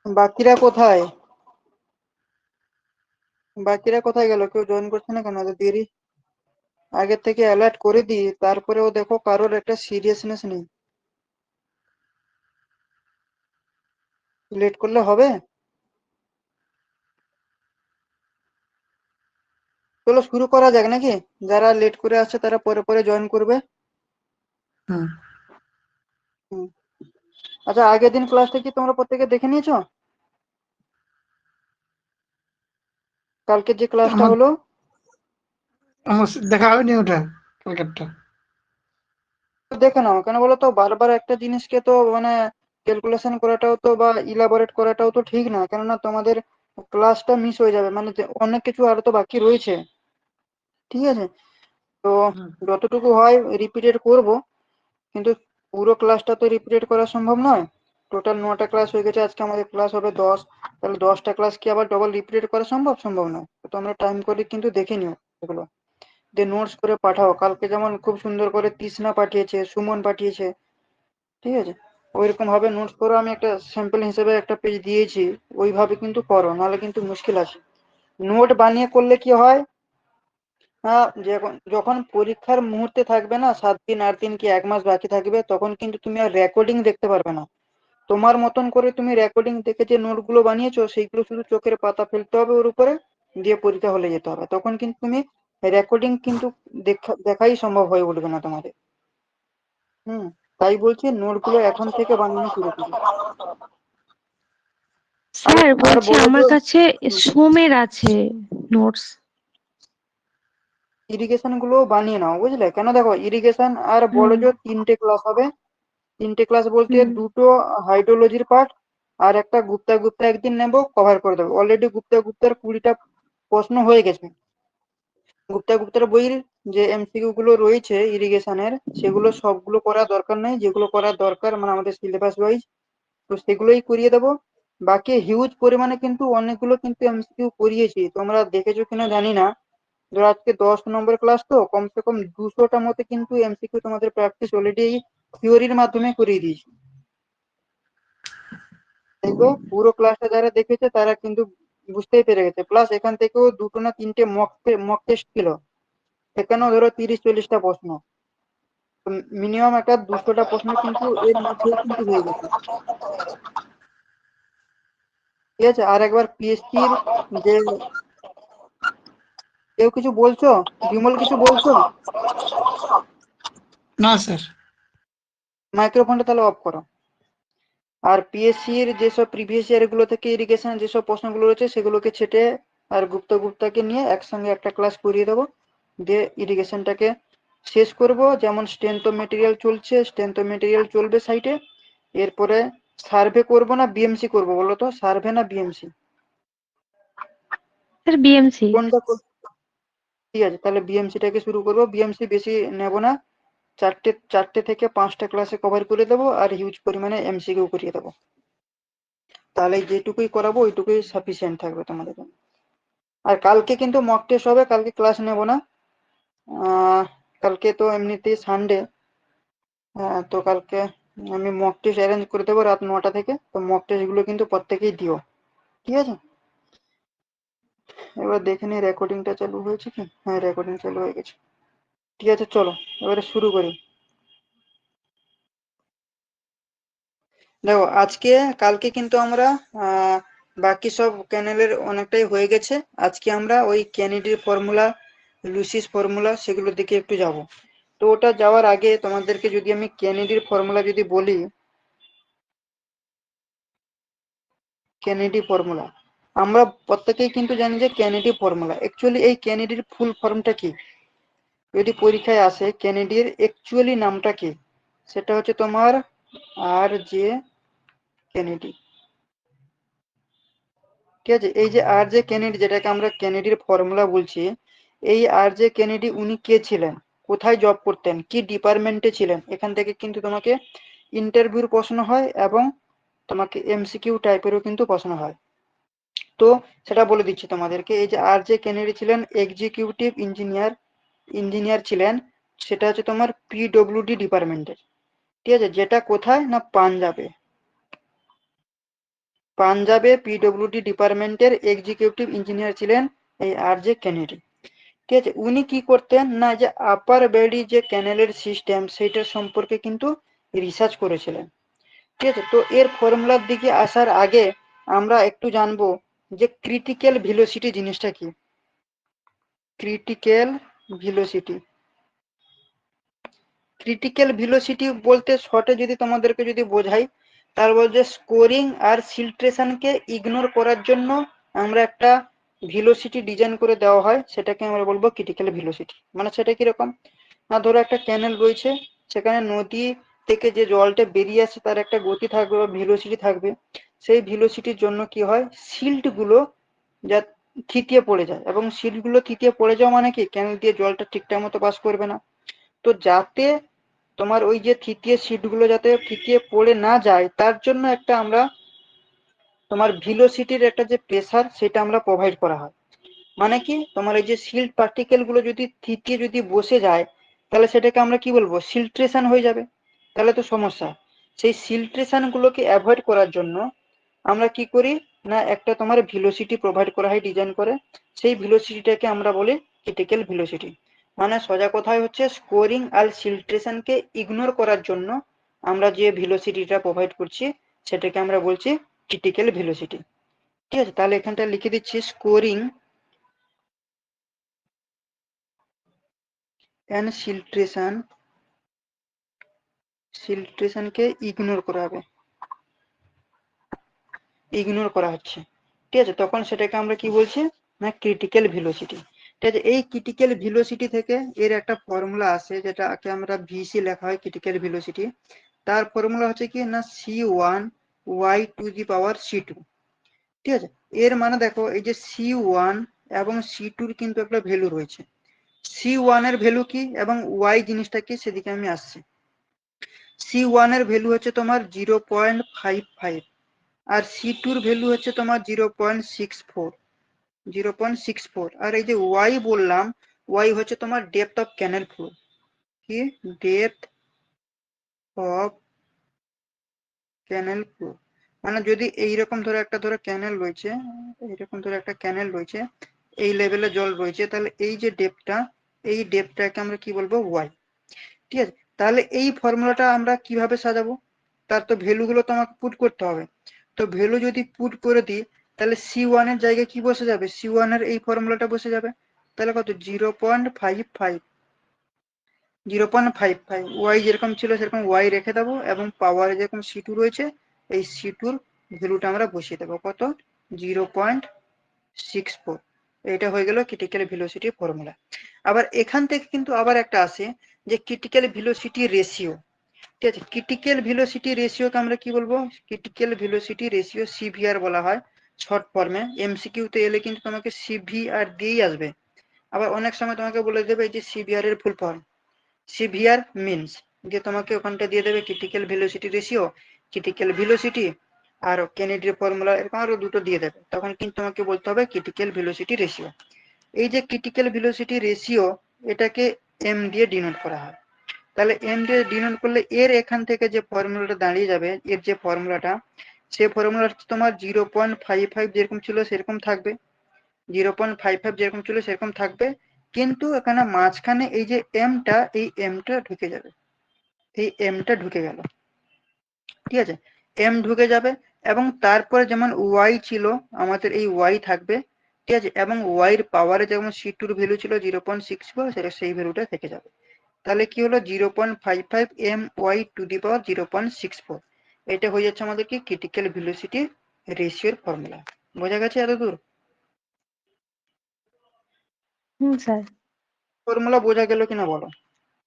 বাকিরা কোথায়? বাকিরা কোথায় গেল? কেউ জয়েন করছে না কেন? এত দেরি। আগে থেকে অ্যালার্ট করে দিই, তারপরেও দেখো কারোর একটা সিরিয়াসনেস নেই। লেট করলে হবে? চলো শুরু করা যাক নাকি? যারা লেট করে আসছে তারা পরে পরে জয়েন করবে। হুম। হুম। আচ্ছা, আগের দিন ক্লাসটা কি তোমরা প্রত্যেকে দেখে নিয়েছো? কালকে যে ক্লাসটা আমার হলো? আমার দেখা হয়নি ওটা, ক্রিকেটটা। দেখে নাও, কেন বলো তো, বারবার একটা জিনিসকে তো মানে ক্যালকুলেশন করাটাও তো বা ইলাবোরেট করাটাও তো ঠিক না, কেননা তোমাদের ক্লাসটা মিস হয়ে যাবে, মানে যে অনেক কিছু আরো তো বাকি রয়েছে। ঠিক আছে? তো হুম। যতটুকু হয় রিপিটেড করব, কিন্তু পুরো ক্লাসটা তো রিপিটেড করা সম্ভব নয়। টোটাল 9টা ক্লাস হয়ে গেছে, আজকে আমাদের ক্লাস হবে 10। তাহলে 10টা ক্লাস কি আবার ডবল রিপিটেড করা সম্ভব? সম্ভব নয়। তো তোমরা টাইম করে কিন্তু দেখে নিও এগুলো, যে নোটস করে পাঠাও। কালকে যেমন খুব সুন্দর করে তৃষ্ণা পাঠিয়েছে, সুমন পাঠিয়েছে, ঠিক আছে? ওইরকম ভাবে নোটস করো। আমি একটা স্যাম্পল হিসেবে একটা পেজ দিয়েছি, ওইভাবে কিন্তু করো, নাহলে কিন্তু মুশকিল আছে। নোট বানিয়ে করলে কি হয়, যখন পরীক্ষার মুহূর্তে থাকবে না, 7 দিন 8 দিন কি 1 মাস বাকি থাকবে, তখন কিন্তু তুমি আর রেকর্ডিং দেখতে পারবে না। তোমার মতন করে তুমি রেকর্ডিং দেখে যে নোটগুলো বানিয়েছো সেইগুলো শুধু চোখের পাতা ফেলতে হবে ওর উপরে, দিয়ে পরীক্ষা হলে যেতে হবে। তখন কিন্তু তুমি রেকর্ডিং কিন্তু দেখাই সম্ভব হয়ে উঠবে না তোমাদের। হুম। তাই বলছি নোটগুলো এখন থেকে বানানো শুরু করো। আর স্যার আর বলছি বলো আমার যে কাছে সোমের আছে নোটস। ইরিগেশন গুলো বানিয়ে নাও, বুঝলে? কেন দেখো, ইরিগেশন আর বলো হুম যে 3টে ক্লাস হবে। 3টে ক্লাস বলতে হুম। দুটো হাইড্রোলজির পার্ট, আর একটা গুপ্তা গুপ্তা একদিন নেবো, কভার করে দেবো। অলরেডি গুপ্তা গুপ্তার 20টা প্রশ্ন হয়ে গেছে। গুপ্তা গুপ্তার বইয়ের যে এমসিকিউ গুলো রয়েছে ইরিগেশনের, সেগুলো সবগুলো করার দরকার নেই। যেগুলো করার দরকার মানে আমাদের সিলেবাস ওয়াইজ, তো সেগুলোই করিয়ে দেবো। বাকি হিউজ পরিমাণে কিন্তু অনেকগুলো কিন্তু এমসিকিউ করিয়েছি, তোমরা দেখেছো কিনা জানি না। ধরো আজকে 10 নম্বর ক্লাস, তো কমসে কম 200টা মতো কিন্তু এমসিকিউ তোমাদের প্র্যাকটিস অলরেডি থিওরির মাধ্যমে করিয়ে দিয়েছি। দেখবে পুরো ক্লাসটা যারা দেখেছে তারা কিন্তু বুঝতেই পেরে গেছে। প্লাস এখান থেকেও 2টো না 3টে মক টেস্ট ছিল, সেখানেও ধরো 30-40টা প্রশ্ন। মিনিমাম একটা 200টা প্রশ্ন কিন্তু এর মধ্যেই কিন্তু হয়ে গেছে। ঠিক আছে? আর একবার পিএসসির যে, কেউ কিছু বলছো? বিমল কিছু বলছো? না স্যার। মাইক্রোফোনটা তাহলে অফ করো। আর পিএসসির যেসব প্রিভিয়াস ইয়ার গুলো থেকে ইরিগেশন যেসব প্রশ্নগুলো রয়েছে সেগুলোকে ছেটে আর গুপ্তকে নিয়ে একসঙ্গে একটা ক্লাস করিয়ে দেবো, দিয়ে ইরিগেশনটাকে শেষ করব। যেমন স্ট্রেংথ অফ মেটেরিয়াল চলছে, স্ট্রেংথ অফ মেটেরিয়াল চলবে সাইটে। এরপরে সার্ভে করব না বিএমসি করব, বলো তো? সার্ভে না বিএমসি, স্যার বিএমসি। কোনটা ঠিক আছে, তাহলে বিএমসিটাকে শুরু করব। বিএমসি বেশি নেব না, 4টে থেকে 5টা ক্লাসে কভার করে দেবো, আর হিউজ পরিমাণে এমসিকিউ করিয়ে দেবো। তাহলে যেটুকুই করাবো ওইটুকুই সাফিসিয়েন্ট থাকবে তোমাদের জন্য। আর কালকে কিন্তু মক টেস্ট হবে, কালকে ক্লাস নেব না। আহ কালকে তো এমনিতেই সানডে। তো কালকে আমি মক টেস্ট অ্যারেঞ্জ করে দেবো রাত 9টা থেকে। তো মক টেস্ট গুলো কিন্তু প্রত্যেকেই দিও, ঠিক আছে? এবার দেখে নিই রেকর্ডিংটা চালু হয়েছে কি। হ্যাঁ, রেকর্ডিং চালু হয়ে গেছে। ঠিক আছে, চলো এবারে শুরু করি। দেখো আজকে, কালকে কিন্তু আমরা বাকি সব ক্যানেলের অনেকটাই হয়ে গেছে। আজকে আমরা ওই ক্যানেডির ফর্মুলা, লুসিস ফর্মুলা, সেগুলোর দিকে একটু যাব। তো ওটা যাওয়ার আগে তোমাদেরকে যদি আমি ক্যানেডির ফর্মুলা যদি বলি, ক্যানেডি ফর্মুলা আমরা প্রত্যেকেই কিন্তু জানি যে ক্যানেডি ফর্মুলা, অ্যাকচুয়ালি এই ক্যানেডির ফুল ফর্মটা কি? যদি পরীক্ষায় আসে ক্যানেডির অ্যাকচুয়ালি নামটা কি, সেটা হচ্ছে তোমার আর জে কেনেডি। ঠিক আছে? এই যে আর জে কেনেডি, যেটাকে আমরা কেনেডির ফর্মুলা বলছি, এই আর জে কেনেডি উনি কে ছিলেন, কোথায় জব করতেন, কি ডিপার্টমেন্টে ছিলেন, এখান থেকে কিন্তু তোমাকে ইন্টারভিউর প্রশ্ন হয়, এবং তোমাকে এমসিকিউ টাইপেরও কিন্তু প্রশ্ন হয়। তো সেটা বলে দিচ্ছি তোমাদেরকে। এই যে আর জে কেনেডি ছিলেন এক্সিকিউটিভ ইঞ্জিনিয়ার ছিলেন। সেটা হচ্ছে তোমার পিডব্লিউডি ডিপার্টমেন্টের। ঠিক আছে? যেটা কোথায় না, পাঞ্জাবে। পাঞ্জাবে পিডব্লিউডি ডিপার্টমেন্টের এক্সিকিউটিভ ইঞ্জিনিয়ার ছিলেন এই আর.জে. কেনেডি। ঠিক আছে, উনি কি করতেন না যে আপার বেডি যে ক্যানেলের সিস্টেম সেটার সম্পর্কে কিন্তু রিসার্চ করেছিলেন। ঠিক আছে, তো এর ফর্মুলার দিকে আসার আগে আমরা একটু জানবো যে ক্রিটিক্যাল ভেলোসিটি জিনিসটা কি। ক্রিটিক্যাল ভেলোসিটি, ক্রিটিক্যাল ভেলোসিটি বলতে শর্টে যদি তোমাদেরকে যদি বোঝাই, তার বলছে স্কোরিং আর সিল্ট্রেশনকে ইগনোর করার জন্য আমরা একটা ভেলোসিটি ডিজাইন করে দেওয়া হয়, সেটাকে আমরা বলবো ক্রিটিক্যাল ভেলোসিটি। মানে সেটা কিরকম না, ধরো একটা ক্যানেল রয়েছে, সেখানে নদী থেকে যে জলটা বেরিয়ে আসে তার একটা গতি থাকবে বা ভেলোসিটি থাকবে। সেই ভেলোসিটির জন্য কি হয়, সিল্ট গুলো যা থিতিয়ে পড়ে যায়, এবং সিল্ট গুলো থিতিয়ে পড়ে যাওয়া মানে কি ক্যানেল দিয়ে জলটা ঠিকঠাক মতো পাস করবে না। তো যাতে তোমার ওই যে তৃতীয় সিট গুলো যাতে তৃতীয় পড়ে না যায়, তার জন্য একটা আমরা তোমার ভেলোসিটির একটা যে প্রেসার সেটা আমরা প্রোভাইড করা হয়। মানে কি তোমার এই যে সিল্ট পার্টিকেল গুলো যদি তৃতীয় যদি বসে যায়, তাহলে সেটাকে আমরা কি বলবো, সিল্ট্রেশন হয়ে যাবে, তাহলে তো সমস্যা। সেই সিল্ট্রেশন গুলোকে অ্যাভয়েড করার জন্য আমরা কি করি না, একটা তোমার ভেলোসিটি প্রোভাইড করা হয় ডিজাইন করে। সেই ভেলোসিটিটাকে আমরা বলি ক্রিটিক্যাল ভেলোসিটি। মানে সোজা কথায় হচ্ছে স্কোরিং আর সিল্ট্রেশনকে ইগনোর করার জন্য আমরা যে ভেলোসিটিটা প্রোভাইড করছি সেটাকে আমরা বলছি ক্রিটিক্যাল ভেলোসিটি। ঠিক আছে, তাহলে এখানটা লিখে দিচ্ছি স্কোরিং এন্ড সিল্ট্রেশনকে ইগনোর করা হবে, ইগনোর করা হচ্ছে। ঠিক আছে, তখন সেটাকে আমরা কি বলছি না ক্রিটিক্যাল ভেলোসিটি। ঠিক আছে, এই ক্রিটিক্যাল ভেলোসিটি থেকে এর একটা ফর্মুলা আসে, যেটাকে আমরা ভিসি লেখা হয় ক্রিটিক্যাল ভেলোসিটি। তার ফর্মুলা হচ্ছে কি না C1y⁴ ঠিক আছে, এর মানে দেখো এই যে C1 এবং C2 কিন্তু একটা ভ্যালু রয়েছে। C1 এর ভ্যালু কি এবং y জিনিসটা কি সেদিকে আমি আসছি। C1 এর ভ্যালু হচ্ছে তোমার 0.55, আর C2 এর ভ্যালু হচ্ছে তোমার 0.64, আর এই যে y বললাম, y হচ্ছে তোমার ডেপথ অফ ক্যানেল ফ্লো। কি ডেপথ অফ ক্যানেল ফ্লো, মানে যদি এইরকম ধরে একটা ধরে ক্যানেল রয়েছে, এইরকম ধরে একটা ক্যানেল রয়েছে, এই লেভেলে জল রয়েছে, তাহলে এই যে ডেপথটা, এই ডেপথটাকে আমরা কি বলবো, y। ঠিক আছে, তাহলে এই ফর্মুলাটা আমরা কিভাবে সাজাবো, তার তো ভ্যালু গুলো তোমাকে পুট করতে হবে। তো ভ্যালু যদি পুট করে দিই, তাহলে C1 এর জায়গায় কি বসে যাবে, C1 এর এই ফর্মুলাটা বসে যাবে। তাহলে কত 0.55, 0.55, ওয়াই যেরকম ছিল সেরকম ওয়াই রেখে দেবো, এবং পাওয়ারে যেরকম C2 রয়েছে এই C2 ভ্যালুটা আমরা বসিয়ে দেবো কত, 0.64। এটা হয়ে গেল ক্রিটিক্যাল ভেলোসিটি ফর্মুলা। আবার এখান থেকে কিন্তু আবার একটা আসে যে ক্রিটিক্যাল ভেলোসিটি রেশিও। ঠিক আছে, ক্রিটিক্যাল ভেলোসিটি রেশিওকে আমরা কি বলবো, ক্রিটিক্যাল ভেলোসিটি রেশিও সিভিআর বলা হয় শর্ট ফর্মে। এমসিকিউ তে এলে কিন্তু তোমাকে সিভিআর দিয়েই আসবে। আবার অনেক সময় তোমাকে বলে দেবে এই যে সিভিআর এর ফুল ফর্ম। সিভিআর মিনস যে তোমাকে ওখানটা দিয়ে দেবে critical velocity ratio, critical velocity, আর কেনেডির ফর্মুলা, এরকম আরো দুটো দিয়ে দেবে। তখন কিন্তু তোমাকে বলতে হবে ক্রিটিক্যাল ভেলোসিটি রেশিও। এই যে ক্রিটিক্যাল ভেলোসিটি রেশিও, এটাকে এম দিয়ে ডিনোট করা হয়। তাহলে এম দিয়ে ডিনোট করলে এর এখান থেকে যে ফর্মুলাটা দাঁড়িয়ে যাবে, এর যে ফর্মুলাটা, সেই ফর্মুলা তোমার 0.55 যেরকম ছিল সেরকম থাকবে, 0.55 যেরকম ছিল সেরকম থাকবে, কিন্তু এখানে মাঝখানে এই যে এমটা, এই এমটা ঢুকে যাবে, এই এমটা ঢুকে গেল। ঠিক আছে, এম ঢুকে যাবে, এবং তারপরে যেমন ওয়াই ছিল আমাদের এই ওয়াই থাকবে। ঠিক আছে, এবং ওয়াই এর পাওয়ারে যেমন C2 এর ভ্যালু ছিল 0.64, সেটা সেই ভ্যালুটা থেকে যাবে। তাহলে কি হলো 0.55 my² 0.64। এটা হয়ে যাচ্ছে আমাদের কি ক্রিটিক্যাল ভেলোসিটি রেশিওর ফর্মুলা। বোঝা গেছে এতদূর? স্যার। ফর্মুলা বোঝা গেল কিনা বলো?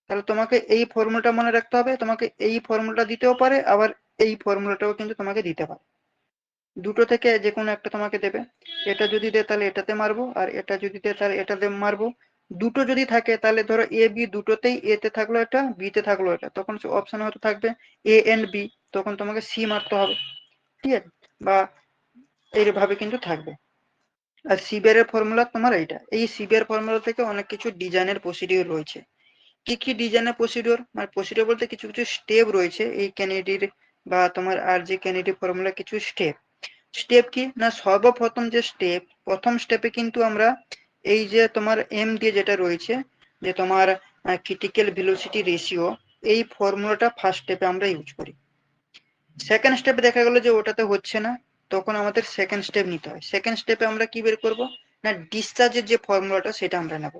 তাহলে তোমাকে এই ফর্মুলাটা মনে রাখতে হবে, তোমাকে এই ফর্মুলাটা দিতেও পারে, আবার এই ফর্মুলাটাও কিন্তু তোমাকে দিতে পারে। দুটো থেকে যে কোনো একটা তোমাকে দেবে। এটা যদি দেয় তাহলে এটাতে মারবো, আর এটা যদি দেয় তাহলে এটাতে মারবো। দুটো যদি থাকে তাহলে ধরো এ বি দুটোতেই, এ তে থাকলো এটা, বি তে থাকলো এটা, তখন অপশন হয়তো থাকবে এ এন্ড বি, তখন তোমাকে সি মারতে হবে। ঠিক আছে, বা এইভাবে কিন্তু থাকবে। আর সিবিআর এর ফর্মুলা তোমার এইটা, এই সিবিআর ফর্মুলা থেকে অনেক কিছু ডিজাইনের প্রসিডিওর রয়েছে। কি কি ডিজাইনের প্রসিডিওর, মানে প্রসিডিওর বলতে কিছু কিছু স্টেপ রয়েছে এই কেনেডির বা তোমার আর যে কেনেডি ফর্মুলা কিছু স্টেপ। স্টেপ কি না, সর্বপ্রথম যে স্টেপ, প্রথম স্টেপে কিন্তু আমরা এই যে তোমার এম দিয়ে যেটা রয়েছে যে তোমার ক্রিটিক্যাল ভেলোসিটি রেশিও, এই ফর্মুলাটা ফার্স্ট স্টেপে আমরা ইউজ করি। সেকেন্ড স্টেপে দেখা গেল যে ওটাতে হচ্ছে না, তখন আমাদের সেকেন্ড স্টেপ নিতে হয়। সেকেন্ড স্টেপে আমরা কি বের করব না, ডিসচার্জের যে ফর্মুলাটা সেটা আমরা নেব।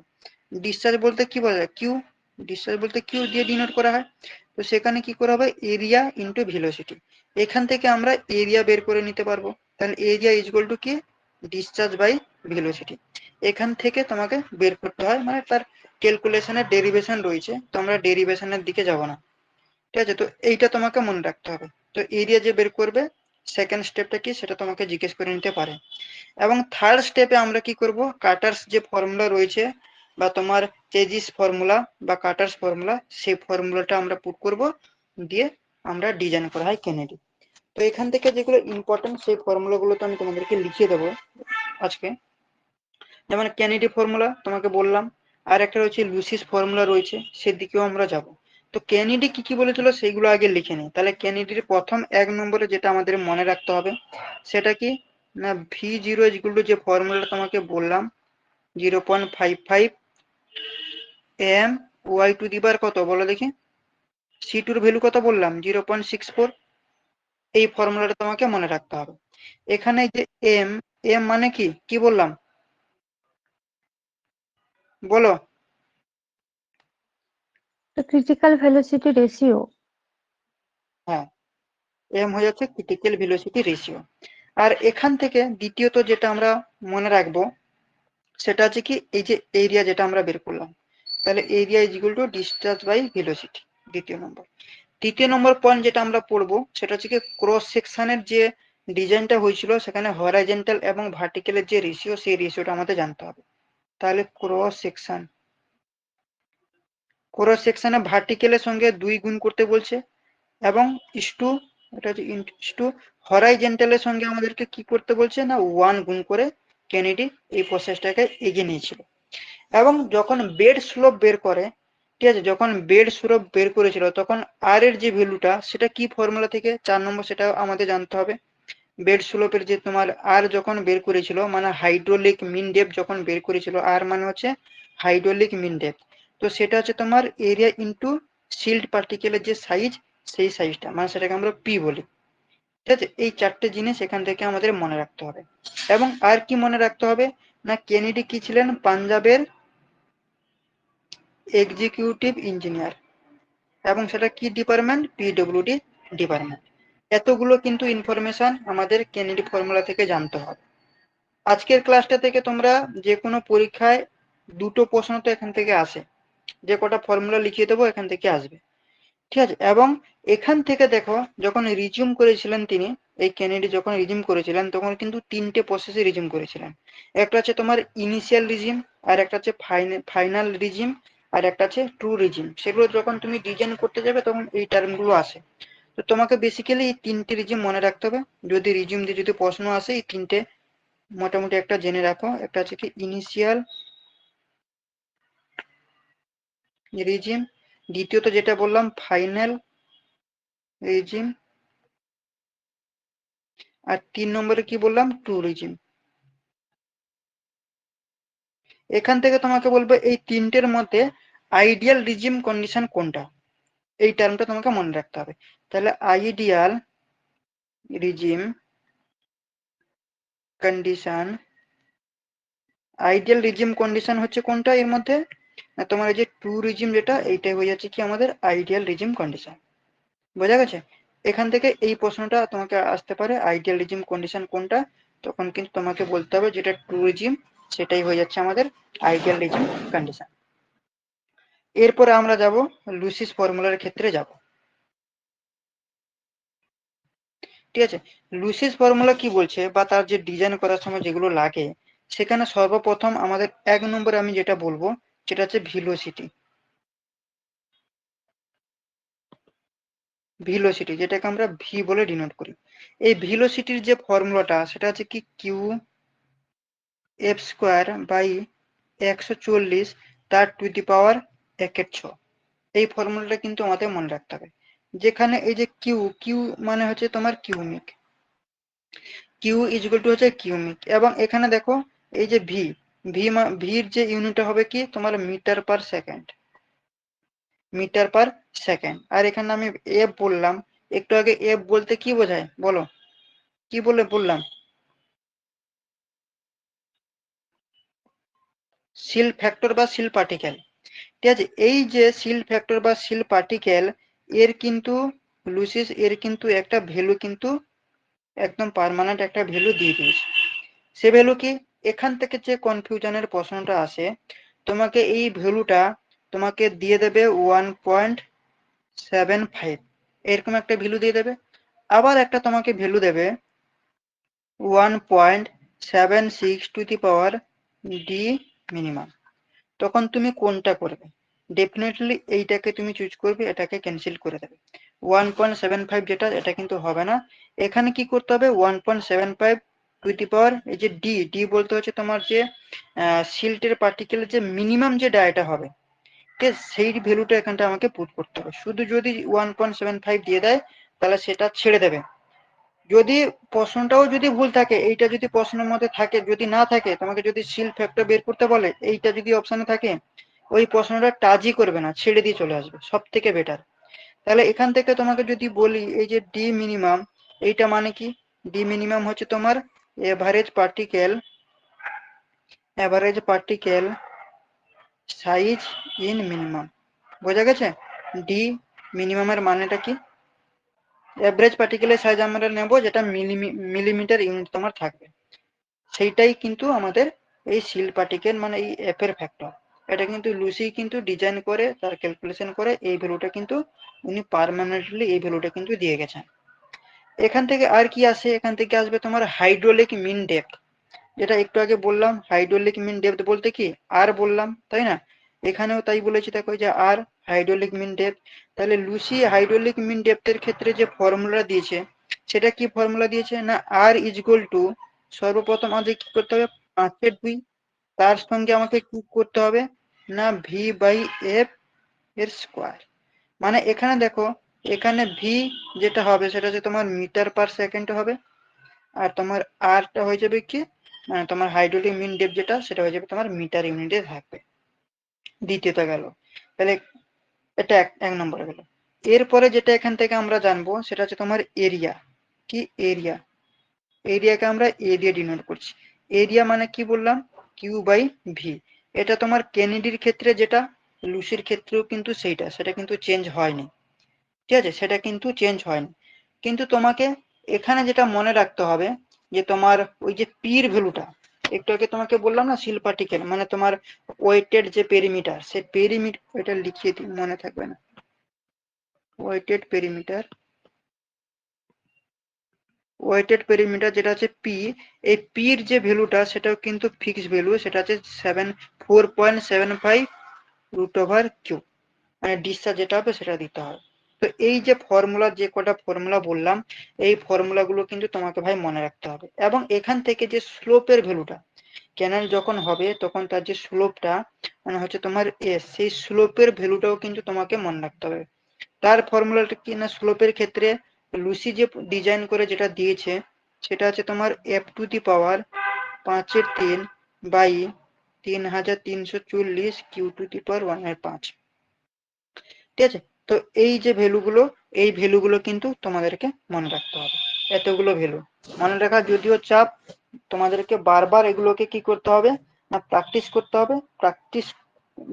ডিসচার্জ বলতে কি বলা যায়, কিউ। ডিসচার্জ বলতে কিউ দিয়ে ডিনোট করা হয়। তো সেখানে কি করা হবে, এরিয়া ইন্টু ভেলোসিটি। এখান থেকে আমরা এরিয়া বের করে নিতে পারবো। তাহলে এরিয়া ইজ ইকুয়াল টু কি, ডিসচার্জ বাই ভেলোসিটি। এখান থেকে তোমাকে বের করতে হয়, মানে তার ক্যালকুলেশনের ডেরিভেশন রয়েছে, তো আমরা ডেরিভেশনের দিকে যাব না। ঠিক আছে, তো এইটা তোমাকে মনে রাখতে হবে। তো এরিয়া যে বের করবে, সেকেন্ড স্টেপটা কি সেটা তোমাকে জিজ্ঞেস করে নিতে পারে। এবং থার্ড স্টেপে আমরা কি করব, কাটার্স যে ফর্মুলা রয়েছে বা তোমার চেজিস ফর্মুলা বা কাটার্স ফর্মুলা, সেই ফর্মুলাটা আমরা পুট করব, দিয়ে আমরা ডিজাইন করা হয় কেনেডি। তো এখান থেকে যেগুলো ইম্পর্টেন্ট সেই ফর্মুলাগুলো তো আমি তোমাদেরকে লিখিয়ে দেবো আজকে। যেমন কেনেডি ফর্মুলা তোমাকে বললাম, আর একটা রয়েছে লুসিস ফর্মুলা রয়েছে, সেদিকেও আমরা যাব। তো কেনেডি কি কি বলেছিল সেইগুলো আগে লিখে নিই। তাহলে কেনেডির প্রথম 1 নম্বরে যেটা আমাদের মনে রাখতে হবে সেটা কি না, V0 ইকুয়াল টু যে ফর্মুলাটা তোমাকে বললাম 0.55 m y টু দি পাওয়ার কত বলো দেখি, C2 এর ভ্যালু কত বললাম 0.64। এই ফর্মুলাটা তোমাকে মনে রাখতে হবে। এখানে যে m, m মানে কি কি বললাম বলো। Critical velocity ratio. হ্যাঁ, এম হয়ে যাচ্ছে ক্রিটিক্যাল ভেলোসিটি রেশিও। আর এখান থেকে দ্বিতীয়ত যেটা আমরা মনে রাখবো সেটা হচ্ছে কি, এই যে এরিয়া যেটা আমরা বের করলাম, তাহলে area is equal to discharge by velocity, দ্বিতীয় নম্বর। তৃতীয় নম্বর পয়েন্ট যেটা আমরা পড়বো সেটা হচ্ছে কি, ক্রস সেকশনের যে ডিজাইনটা হয়েছিল সেখানে হরাইজন্টাল এবং ভার্টিক্যালের যে রেশিও, সেই রেশিওটা আমাদের জানতে হবে। তাহলে ক্রস সেকশনে ভার্টিক্যালের সঙ্গে 2 গুণ করতে বলছে, এবং ইস্টু, এটা হচ্ছে ইস্টু হরাইজন্টালের সঙ্গে আমাদেরকে কি করতে বলছে না 1 গুণ করে কেনেডি এই প্রসেসটাকে এগিয়ে নিয়েছিল। এবং যখন বেড স্লোপ বের করে, ঠিক আছে, যখন বেড স্লোপ বের করেছিল তখন আর এর যে ভ্যালুটা সেটা কি ফর্মুলা থেকে, 4 নম্বর, সেটা আমাদের জানতে হবে। বেড স্লোপের যে তোমার আর যখন বের করেছিল, মানে হাইড্রোলিক মিন ডেপথ যখন বের করেছিল, আর মানে হচ্ছে হাইড্রোলিক মিন ডেপথ, তো সেটা হচ্ছে তোমার এরিয়া ইন্টু সিল্ড পার্টিকেলের যে সাইজ, সেই সাইজটা, মানে সেটাকে আমরা পি বলি। ঠিক আছে, এই 4টে জিনিস এখান থেকে আমাদের মনে রাখতে হবে। এবং আর কি মনে রাখতে হবে না, কেনেডি কি ছিলেন, পাঞ্জাবের এক্সিকিউটিভ ইঞ্জিনিয়ার, এবং সেটা কি ডিপার্টমেন্ট, পিডব্লিউডি ডিপার্টমেন্ট। এতগুলো কিন্তু ইনফরমেশন আমাদের কেনেডি ফর্মুলা থেকে জানতে হবে। আজকের ক্লাসটা থেকে তোমরা যে কোনো পরীক্ষায় 2টো প্রশ্ন তো এখান থেকে আসে, যে কটা ফর্মুলা লিখিয়ে দেবো এখান থেকে আসবে। ঠিক আছে, এবং এখান থেকে দেখো যখন রিজিউম করেছিলেন তিনি, এই কেনেডি যখন রিজিউম করেছিলেন তখন কিন্তু 3টে প্রসেসে রিজিউম করেছিলেন। একটা হচ্ছে তোমার ইনিশিয়াল রিজিউম, আর একটা হচ্ছে ফাইনাল রিজিউম, আর একটা আছে ট্রু রিজিউম। সেগুলো যখন তুমি ডিজাইন করতে যাবে তখন এই টার্মগুলো আসে। তো তোমাকে বেসিক্যালি এই 3টে রিজিউম মনে রাখতে হবে। যদি রিজিউম দিয়ে যদি প্রশ্ন আসে, এই 3টে মোটামুটি একটা জেনে রাখো। একটা হচ্ছে কি ইনিশিয়াল রিজিউম, দ্বিতীয়ত যেটা বললাম ফাইনাল রিজিউম, আর 3 নম্বরে কি বললাম, ট্রু রিজিউম। এখান থেকে তোমাকে বলবো এই 3টের মধ্যে আইডিয়াল রিজিউম কন্ডিশন কোনটা, এই টার্মটা তোমাকে মনে রাখতে হবে। তাহলে ideal resume condition, ideal resume condition হচ্ছে কোনটা এর মধ্যে না, তোমার এই যে ট্রু রিজিউম যেটা, এইটাই হয়ে যাচ্ছে কি আমাদের আইডিয়াল রিজিউম কন্ডিশন। বোঝা গেছে? এখান থেকে এই প্রশ্নটা তোমাকে আসতে পারে, আইডিয়াল রিজিউম কন্ডিশন কোনটা, তখন কিন্তু তোমাকে বলতে হবে যেটা ট্রু রিজিউম, সেটাই হয়ে যাচ্ছে আমাদের আইডিয়াল রিজিউম কন্ডিশন। এরপরে আমরা যাব লুসিস ফর্মুলার ক্ষেত্রে যাব। ঠিক আছে, লুসিস ফর্মুলা কি বলছে বা তার যে ডিজাইন করার সময় যেগুলো লাগে, সেখানে সর্বপ্রথম আমাদের 1 নম্বরে আমি যেটা বলবো সেটা হচ্ছে ভেলোসিটি। ভেলোসিটি যেটাকে আমরা ভি বলে ডিনোট করি। এই ভেলোসিটির যে ফর্মুলাটা সেটা হচ্ছে কি কিউ এফ স্কোয়ার বাই 140 তার টু দি পাওয়ার 1/6। এই ফর্মুলাটা কিন্তু আমাদের মনে রাখতে হবে। যেখানে এই যে কিউ, কিউ মানে হচ্ছে তোমার কিউমিক, কিউ ইকুয়াল টু হচ্ছে কিউমিক, এবং এখানে দেখো এই যে ভি, ভির যে ইউনিট হবে কি তোমার metre per second, metre per second. আর এখানে আমি এফ বললাম, একটু আগে এফ বলতে কি বোঝায় বলো, কি বলে বললাম? সিল ফ্যাক্টর বা সিল পার্টিকেল। ঠিক আছে, এই যে সিল ফ্যাক্টর বা সিল পার্টিকেল, এর কিন্তু লুসিস এর কিন্তু একটা ভ্যালু কিন্তু একদম পার্মানেন্ট একটা ভ্যালু দিয়ে দিয়েছে। সে ভ্যালু কি? এখান থেকে যে কনফিউশনের প্রশ্নটা আসে, তোমাকে এই ভ্যালুটা তোমাকে দিয়ে দেবে 1.75, এরকম একটা ভ্যালু দিয়ে দেবে। আবার একটা তোমাকে ভ্যালু দেবে 1.76 two the power D minimum. তখন তুমি কোনটা করবে? ডেফিনেটলি এইটাকে তুমি চুজ করবে, এটাকে ক্যান্সেল করে দেবে। 1.75 যেটা, এটা কিন্তু হবে না। এখানে কি করতে হবে? 1.75 টু দি পাওয়ার, এই যে ডি, ডি বলতে হচ্ছে তোমার যে সিল্টের পার্টিকেলের যে মিনিমাম যে ডায়াটা হবে, ঠিক আছে, সেই ভ্যালুটা এখানটা আমাকে পুট করতে হবে। শুধু যদি 1.75 দিয়ে দেয় তাহলে সেটা ছেড়ে দেবে। যদি প্রশ্নটাও যদি ভুল থাকে, এইটা যদি প্রশ্নের মধ্যে থাকে, যদি না থাকে, তোমাকে যদি সিল ফ্যাক্টর বের করতে বলে, এইটা যদি অপশনে থাকে, ওই প্রশ্নটা টাচই করবে না, ছেড়ে দিয়ে চলে আসবে, সব থেকে বেটার। তাহলে এখান থেকে তোমাকে যদি বলি এই যে ডি মিনিমাম, এইটা মানে কি? ডি মিনিমাম হচ্ছে তোমার average particle, average particle size in minimum. বোঝা গেছে? ডি মিনিমামের মানেটা কি? এভারেজ পার্টিকেলের সাইজ আমরা নেব যেটা মিলিমিটার ইউনিট তোমার থাকবে, সেইটাই কিন্তু আমাদের এই সিল পার্টিকেল মানে এই এফ এর ফ্যাক্টর। এটা কিন্তু লুসি কিন্তু ডিজাইন করে, তার ক্যালকুলেশন করে এই ভ্যালুটা কিন্তু উনি পার্মানেন্টলি এই ভ্যালুটা কিন্তু দিয়ে গেছেন। এখান থেকে আর কি আসে? এখান থেকে আসবে তোমার হাইড্রোলিক মিন ডেপথ, যেটা একটু আগে বললাম। হাইড্রোলিক মিন ডেপথ বলতে কি আর বললাম, তাই না? এখানেও তাই বলেছি, দেখো যে আর হাইড্রোলিক মিন ডেপথ। তাহলে লুসি হাইড্রোলিক মিন ডেপথের ক্ষেত্রে যে ফর্মুলা দিয়েছে, সেটা কি ফর্মুলা দিয়েছে না, আর ইকুয়াল টু, সর্বপ্রথম আমাদের কি করতে হবে? 5/2, তার সঙ্গে আমাকে কি করতে হবে না, ভি বাই এফ এর স্কোয়ার। মানে এখানে দেখো, এখানে ভি যেটা হবে সেটা হচ্ছে তোমার মিটার পার সেকেন্ড হবে, আর তোমার আরটা হয়ে যাবে কি, মানে তোমার হাইড্রোলিক মিন ডেপথ যেটা, সেটা হয়ে যাবে তোমার মিটার ইউনিটে থাকবে। দ্বিতীয়টা গেল, তাহলে এটা এক নম্বরে গেল। এরপরে যেটা এখান থেকে আমরা জানবো সেটা হচ্ছে তোমার এরিয়া। কি এরিয়া? এরিয়াকে আমরা এ দিয়ে ডিনোট করছি। এরিয়া মানে কি বললাম? Q by V. এটা তোমার কেনেডির ক্ষেত্রে যেটা, লুসির ক্ষেত্রেও কিন্তু সেটা কিন্তু চেঞ্জ হয়নি। ঠিক আছে, সেটা কিন্তু চেঞ্জ হয়নি। কিন্তু তোমাকে এখানে যেটা মনে রাখতে হবে যে তোমার ওই যে পির ভ্যালুটা, একটু আগে তোমাকে বললাম না সিল পার্টিকেল মানে তোমার ওয়েটেড যে পেরিমিটার, সে পেরিমিটার, এটা লিখিয়ে দিই, মনে থাকবে না। ওয়েটেড পেরিমিটার, ওয়েটেড পেরিমিটার যেটা আছে পি, এই পির যে ভ্যালুটা সেটাও কিন্তু ফিক্সড ভ্যালু, সেটা আছে 4.75 রুট ওভার কিউ, মানে ডিসচার্জ যেটা হবে সেটা দিতে হবে। তো এই যে ফর্মুলা, যে কটা ফর্মুলা বললাম, এই ফর্মুলা গুলো কিন্তু তোমাকে ভাই মনে রাখতে হবে। এবং এখান থেকে যে স্লোপের ভ্যালুটা, ক্যানেল যখন হবে তখন তার যে স্লোপটা মানে হচ্ছে তোমার এস, সেই স্লোপের ভ্যালুটাও কিন্তু তোমাকে মনে রাখতে হবে। তার ফর্মুলাটা কি না, স্লোপের ক্ষেত্রে লুসি যে ডিজাইন করে যেটা দিয়েছে সেটা হচ্ছে তোমার F to the power 5/3 by 3340 Q to the power 1/5। ঠিক আছে, তো এই যে ভ্যালুগুলো, এই ভ্যালুগুলো কিন্তু তোমাদেরকে মনে রাখতে হবে। এতগুলো ভ্যালু মনে রাখা যদিও চাপ, তোমাদেরকে বারবার এগুলোকে কি করতে হবে না, প্র্যাকটিস করতে হবে। প্র্যাকটিস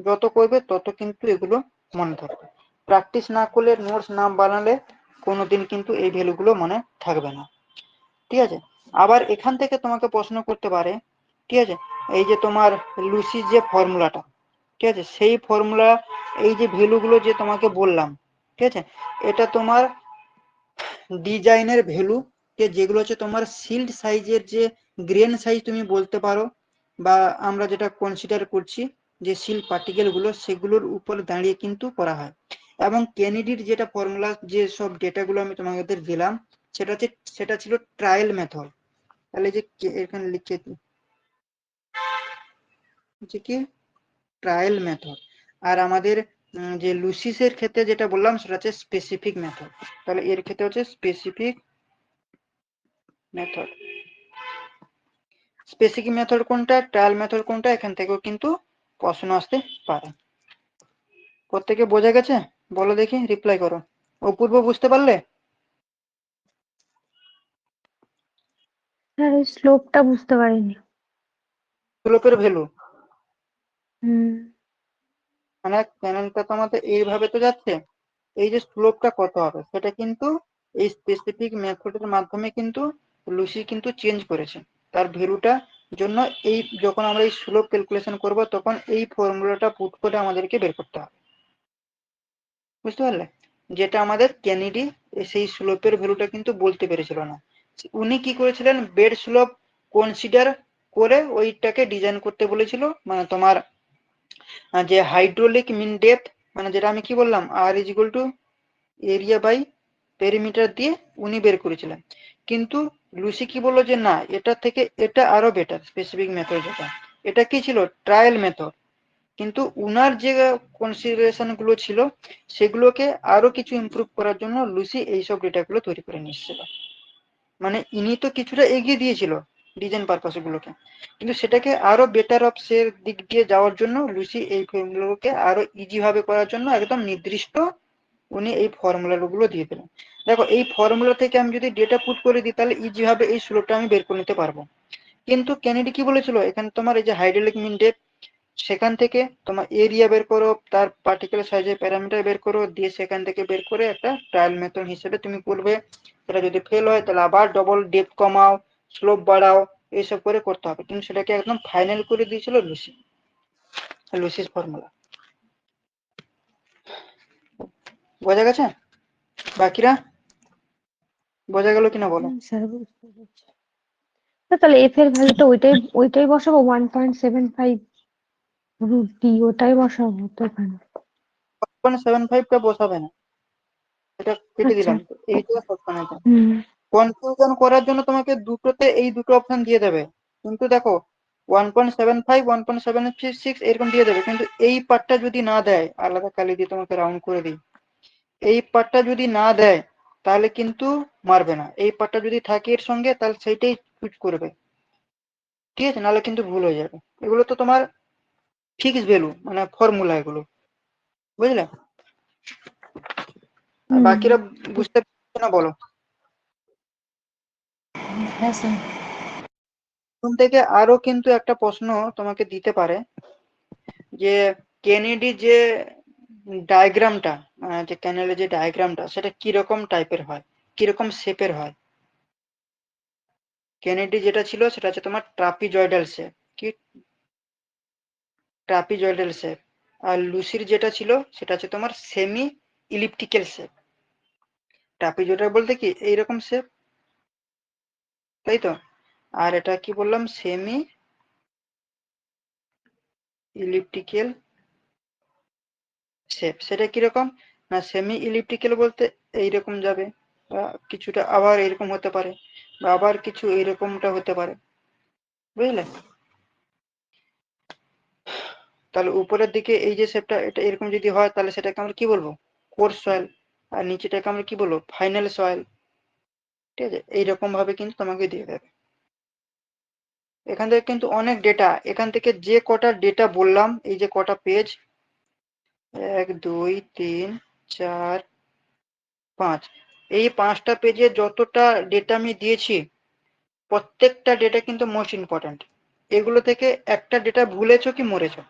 যত করবে তত কিন্তু এগুলো মনে থাকবে। প্র্যাকটিস না করলে, নোটস না বানালে কোনোদিন কিন্তু এই ভ্যালুগুলো মনে থাকবে না। ঠিক আছে, আবার এখান থেকে তোমাকে প্রশ্ন করতে পারে, ঠিক আছে, এই যে তোমার লুসির যে ফর্মুলাটা, ঠিক আছে, সেই ফর্মুলা, এই যে ভ্যালুগুলো যে তোমাকে বললাম, ঠিক আছে, এটা তোমার ডিজাইনের ভ্যালু, যেগুলো হচ্ছে তোমার সিল্ড সাইজের যে গ্রেন সাইজ তুমি বলতে পারো, বা আমরা যেটা কনসিডার করছি যে সিল পার্টিকেল গুলো, সেগুলোর উপর দাঁড়িয়ে কিন্তু করা হয়। এবং কেনেডির যেটা ফর্মুলা, যে সব ডেটাগুলো আমি তোমাদের দিলাম, সেটা ছিল ট্রায়াল মেথড। তাহলে যে এখানে লিখে দিই যে কি ট্রায়াল মেথড। আর আমাদের যে লুসিসের ক্ষেত্রে যেটা বললাম সেটা হচ্ছে স্পেসিফিক মেথড। তাহলে এর ক্ষেত্রে হচ্ছে স্পেসিফিক মেথড। স্পেসিফিক মেথড কোনটা, ট্রায়াল মেথড কোনটা, এখান থেকেও কিন্তু প্রশ্ন আসতে পারে। প্রত্যেকে বোঝা গেছে? বলো দেখি, রিপ্লাই করো। অপূর্ব বুঝতে পারলে? স্যার ওই স্লোপটা বুঝতে পারিনি। স্লোপের ভ্যালু হুম। মানে ক্যানেলটা তো আমাদের এইভাবে তো যাচ্ছে, এই যে স্লোপটা কত হবে সেটা কিন্তু এই স্পেসিফিক মেথডের মাধ্যমে কিন্তু লুসি কিন্তু চেঞ্জ করেছে তার ভ্যালুটা জন্য। এই যখন আমরা এই স্লোপ ক্যালকুলেশন করব তখন এই ফর্মুলাটা পুট করে আমাদেরকে বের করতে হবে, বুঝতে পারলে? যেটা আমাদের কেনেডি সেই স্লোপের ভ্যালুটা কিন্তু বলতে পেরেছিল না। উনি কি করেছিলেন, বেড স্লোপ কনসিডার করে ওইটাকে ডিজাইন করতে বলেছিল, মানে তোমার যে হাইড্রোলিক মিন ডেপথ, মানে যেটা আমি কি বললাম, R is equal to area by perimeter দিয়ে উনি বের করেছিলেন। কিন্তু লুসি কি বললো যে না, এটা থেকে এটা আরো বেটার স্পেসিফিক মেথড, যেটা এটা কি ছিল, ট্রায়াল মেথড। কিন্তু উনার যে কনসিডারেশন গুলো ছিল সেগুলোকে আরো কিছু ইমপ্রুভ করার জন্য লুসি এইসব ডেটাগুলো তৈরি করে নিচ্ছিল। মানে ইনি তো কিছুটা এগিয়ে দিয়েছিল ডিজাইন পারপাস গুলোকে, কিন্তু সেটাকে আরো বেটার অপস এর দিক দিয়ে যাওয়ার জন্য লুসি এই ফর্মুলাগুলোকে আরো ইজি ভাবে করার জন্য একদম নির্দিষ্ট উনি এই ফর্মুলাগুলো দিয়ে দিলেন। দেখো এই ফর্মুলা থেকে আমি যদি ডেটা পুট করে দিই তাহলে ইজি ভাবে এই স্লোপটা আমি বের করে নিতে পারবো। কিন্তু কেনেডি কি বলেছিল, এখানে তোমার এই যে হাইড্রোলিক মিন ডেপথ, সেখান থেকে তোমার এরিয়া বের করো, তার পার্টিকুলার সাইজের প্যারামিটার বের করো, দিয়ে সেখান থেকে বের করে একটা ট্রায়াল মেথড হিসেবে তুমি করবে। সেটা যদি ফেল হয় তাহলে আবার ডবল ডেপথ কমাও, স্লোপ বাড়াও, এইসব করে করতে হবে। কিন্তু সেটাকে একদম ফাইনাল করে দিয়েছিল লুসি, লুসিস ফর্মুলা। বোঝা গেছে? বাকিরা বোঝা গেল কিনা বলো? স্যার বুঝতে পেরেছি। তো তাহলে এফ এর ভ্যালুটা ওইটাই বসাবো 1.75 রুট ডি, ওটাই বসাবো তো এখানে? 1.75 টা বসাবে না, এটা কেটে আচ্ছা। দিলাম তো, এইটা সবসময়। হুম। কনফিউশন করার জন্য তোমাকে দুটোতে এই দুটো অপশন দিয়ে দেবে, কিন্তু দেখো 1.75 1.76 এরকম দিয়ে দেবে, কিন্তু এই পার্টটা যদি না দেয়, আলাদা কালি দিয়ে তোমাকে রাউন্ড করে দিই, এই পার্টটা যদি না দেয় তাহলে কিন্তু মারবে না। এই পার্টটা যদি থাকে এর সঙ্গে তাহলে সেইটাই চুজ করবে, ঠিক আছে? নাহলে কিন্তু ভুল হয়ে যাবে। এগুলো তো তোমার ফিক্স ভ্যালু, মানে ফর্মুলা এগুলো, বুঝলে? আর হুম। বাকিরা বুঝতে পারছো না বলো? হ্যাঁ স্যার। এখন থেকে আরো কিন্তু একটা প্রশ্ন তোমাকে দিতে পারে, যে কেনেডি যে ডায়াগ্রামটা, যে ক্যানেলের যে ডায়াগ্রামটা সেটা কিরকম টাইপের হয়, কিরকম শেপের হয়। কেনেডি যেটা ছিল সেটা হচ্ছে তোমার ট্রাপিজয়েডাল শেপ, কি ট্রাপিজয়েডাল শেপ। আর লুসির যেটা ছিল সেটা হচ্ছে তোমার সেমি ইলিপ্টিক্যাল শেপ। ট্রাপিজয়েডাল বলতে কি এইরকম শেপ, তাই তো? আর এটা কি বললাম, সেমি ইলিপ্টিক্যাল শেপ। সেটা কিরকম না, সেমি ইলিপ্টিক্যাল বলতে এইরকম যাবে, বা কিছুটা আবার এরকম হতে পারে, বা আবার কিছু এইরকমটা হতে পারে, বুঝলে? তাহলে উপরের দিকে এই যে শেপটা এটা এরকম যদি হয় তাহলে সেটাকে আমরা কি বলবো, কোর্স সয়েল। আর নিচেটাকে আমরা কি বলবো, ফাইনাল সয়েল। ঠিক আছে, এইরকম ভাবে কিন্তু তোমাকে দিয়ে দেবে। এখান থেকে কিন্তু অনেক ডেটা, এখান থেকে যে কটা ডেটা বললাম, এই যে কটা পেজ, 1 2 3 4 5, এই 5টা পেজে যতটা ডেটা আমি দিয়েছি প্রত্যেকটা ডেটা কিন্তু মোস্ট ইম্পর্ট্যান্ট। এগুলো থেকে একটা ডেটা ভুলেছো কি মরেছো,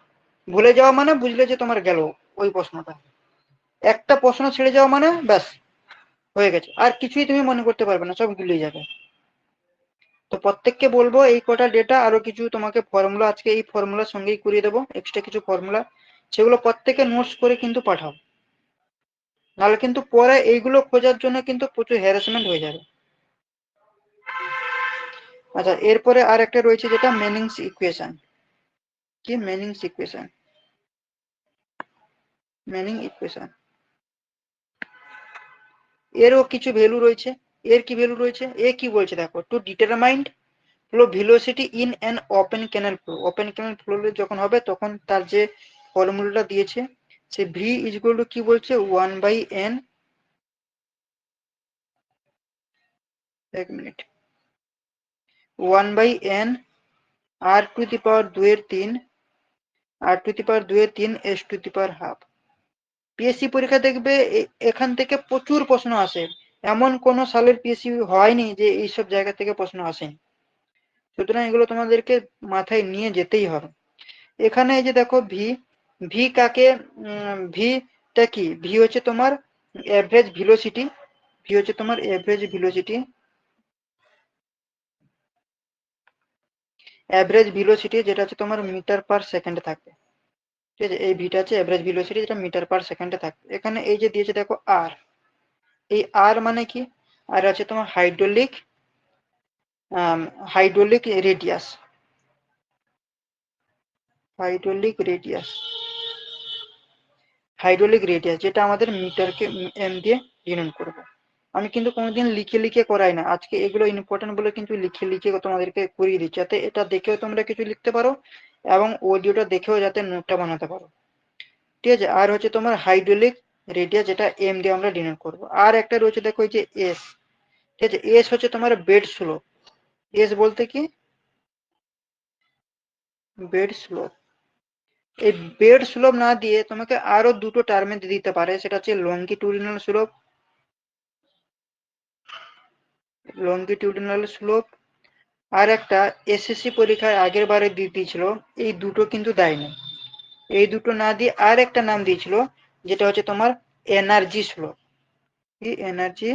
ভুলে যাওয়া মানে বুঝলে যে তোমার গেল ওই প্রশ্নটা। একটা প্রশ্ন ছেড়ে যাওয়া মানে ব্যাস হয়ে গেছে, আর কিছুই তুমি মনে করতে পারবে না, সব ভুলে যাবে। তো প্রত্যেককে বলবো এই কটা ডেটা, আরো কিছু তোমাকে ফর্মুলা আজকে এই ফর্মুলার সঙ্গেই করিয়ে দেবো, এক্সট্রা কিছু ফর্মুলা, সেগুলো প্রত্যেকে নোটস করে কিন্তু পাঠাও। নাহলে কিন্তু পরে এইগুলো খোঁজার জন্য কিন্তু প্রচুর হ্যারাসমেন্ট হয়ে যাবে। আচ্ছা, এরপরে আর একটা রয়েছে যেটা মেনিংস ইকুয়েশন। কি মেনিংস ইকুয়েশন? মেনিং ইকুয়েশন এরও কিছু ভ্যালু রয়েছে। এর কি ভ্যালু রয়েছে, এ কি বলছে দেখো, to determine flow velocity in an open canal flow. Open canal flow যখন হবে তখন তার যে ফর্মুলাটা দিয়েছে, সে ভি ইজ ইকুয়াল টু কি বলছে, 1/n, এক minute, 1/n r to the power 2 এর 3 r টু দি পাওয়ার 2 এর 3 s two the power half. PSC পরীক্ষা দেখবে এখান থেকে প্রচুর প্রশ্ন আসে, এমন কোন সালের পিএসসি হয়নি যে এইসব জায়গা থেকে প্রশ্ন আসেনি। সুতরাং এগুলো তোমাদেরকে মাথায় নিয়ে যেতেই হবে। এখানে এই যে দেখো ভি, ভি কাকে, ভিটা কি, ভি হচ্ছে তোমার এভারেজ ভেলোসিটি, ভি হচ্ছে তোমার এভারেজ ভেলোসিটি, এভারেজ ভেলোসিটি যেটা হচ্ছে তোমার মিটার পার সেকেন্ডে থাকবে। ঠিক আছে, এই ভিটা হচ্ছে এভারেজ ভেলোসিটি যেটা মিটার পার সেকেন্ডে থাকবে। এখানে এই যে দিয়েছে দেখো আর, এই আর মানে কি, আর আছে তোমার hydraulic, hydraulic radius, hydraulic radius, hydraulic radius যেটা আমাদের মিটারকে এম দিয়ে ডিনোট করবো। আমি কিন্তু কোনোদিন লিখে লিখে করাই না, আজকে এগুলো ইম্পর্টেন্ট বলে কিন্তু লিখে লিখে তোমাদেরকে করিয়ে দিচ্ছি, যাতে এটা দেখেও তোমরা কিছু লিখতে পারো এবং অডিওটা দেখেও যাতে নোটটা বানাতে পারো। ঠিক আছে, আর হচ্ছে তোমার হাইড্রোলিক রেডিয়াস যেটা এম দিয়ে আমরা ডিনোট করবো। আর একটা রয়েছে দেখো এই যে এস, ঠিক আছে, এস হচ্ছে তোমার বেড স্লোপ। এস বলতে কি, বেড স্লোপ। এই বেড স্লোপ না দিয়ে তোমাকে আরো দুটো টার্মে দিতে পারে, সেটা হচ্ছে লঙ্গিটিউডিনাল স্লোপ, লঙ্গিটিউডিনাল স্লোপ। আর একটা এসএসসি পরীক্ষায় আগের বারে দিয়ে দিয়েছিল, এই দুটো কিন্তু দেয়নি, এই দুটো না দিয়ে আর একটা নাম দিয়েছিল যেটা হচ্ছে তোমার এনার্জি স্লোপ। কি এনার্জি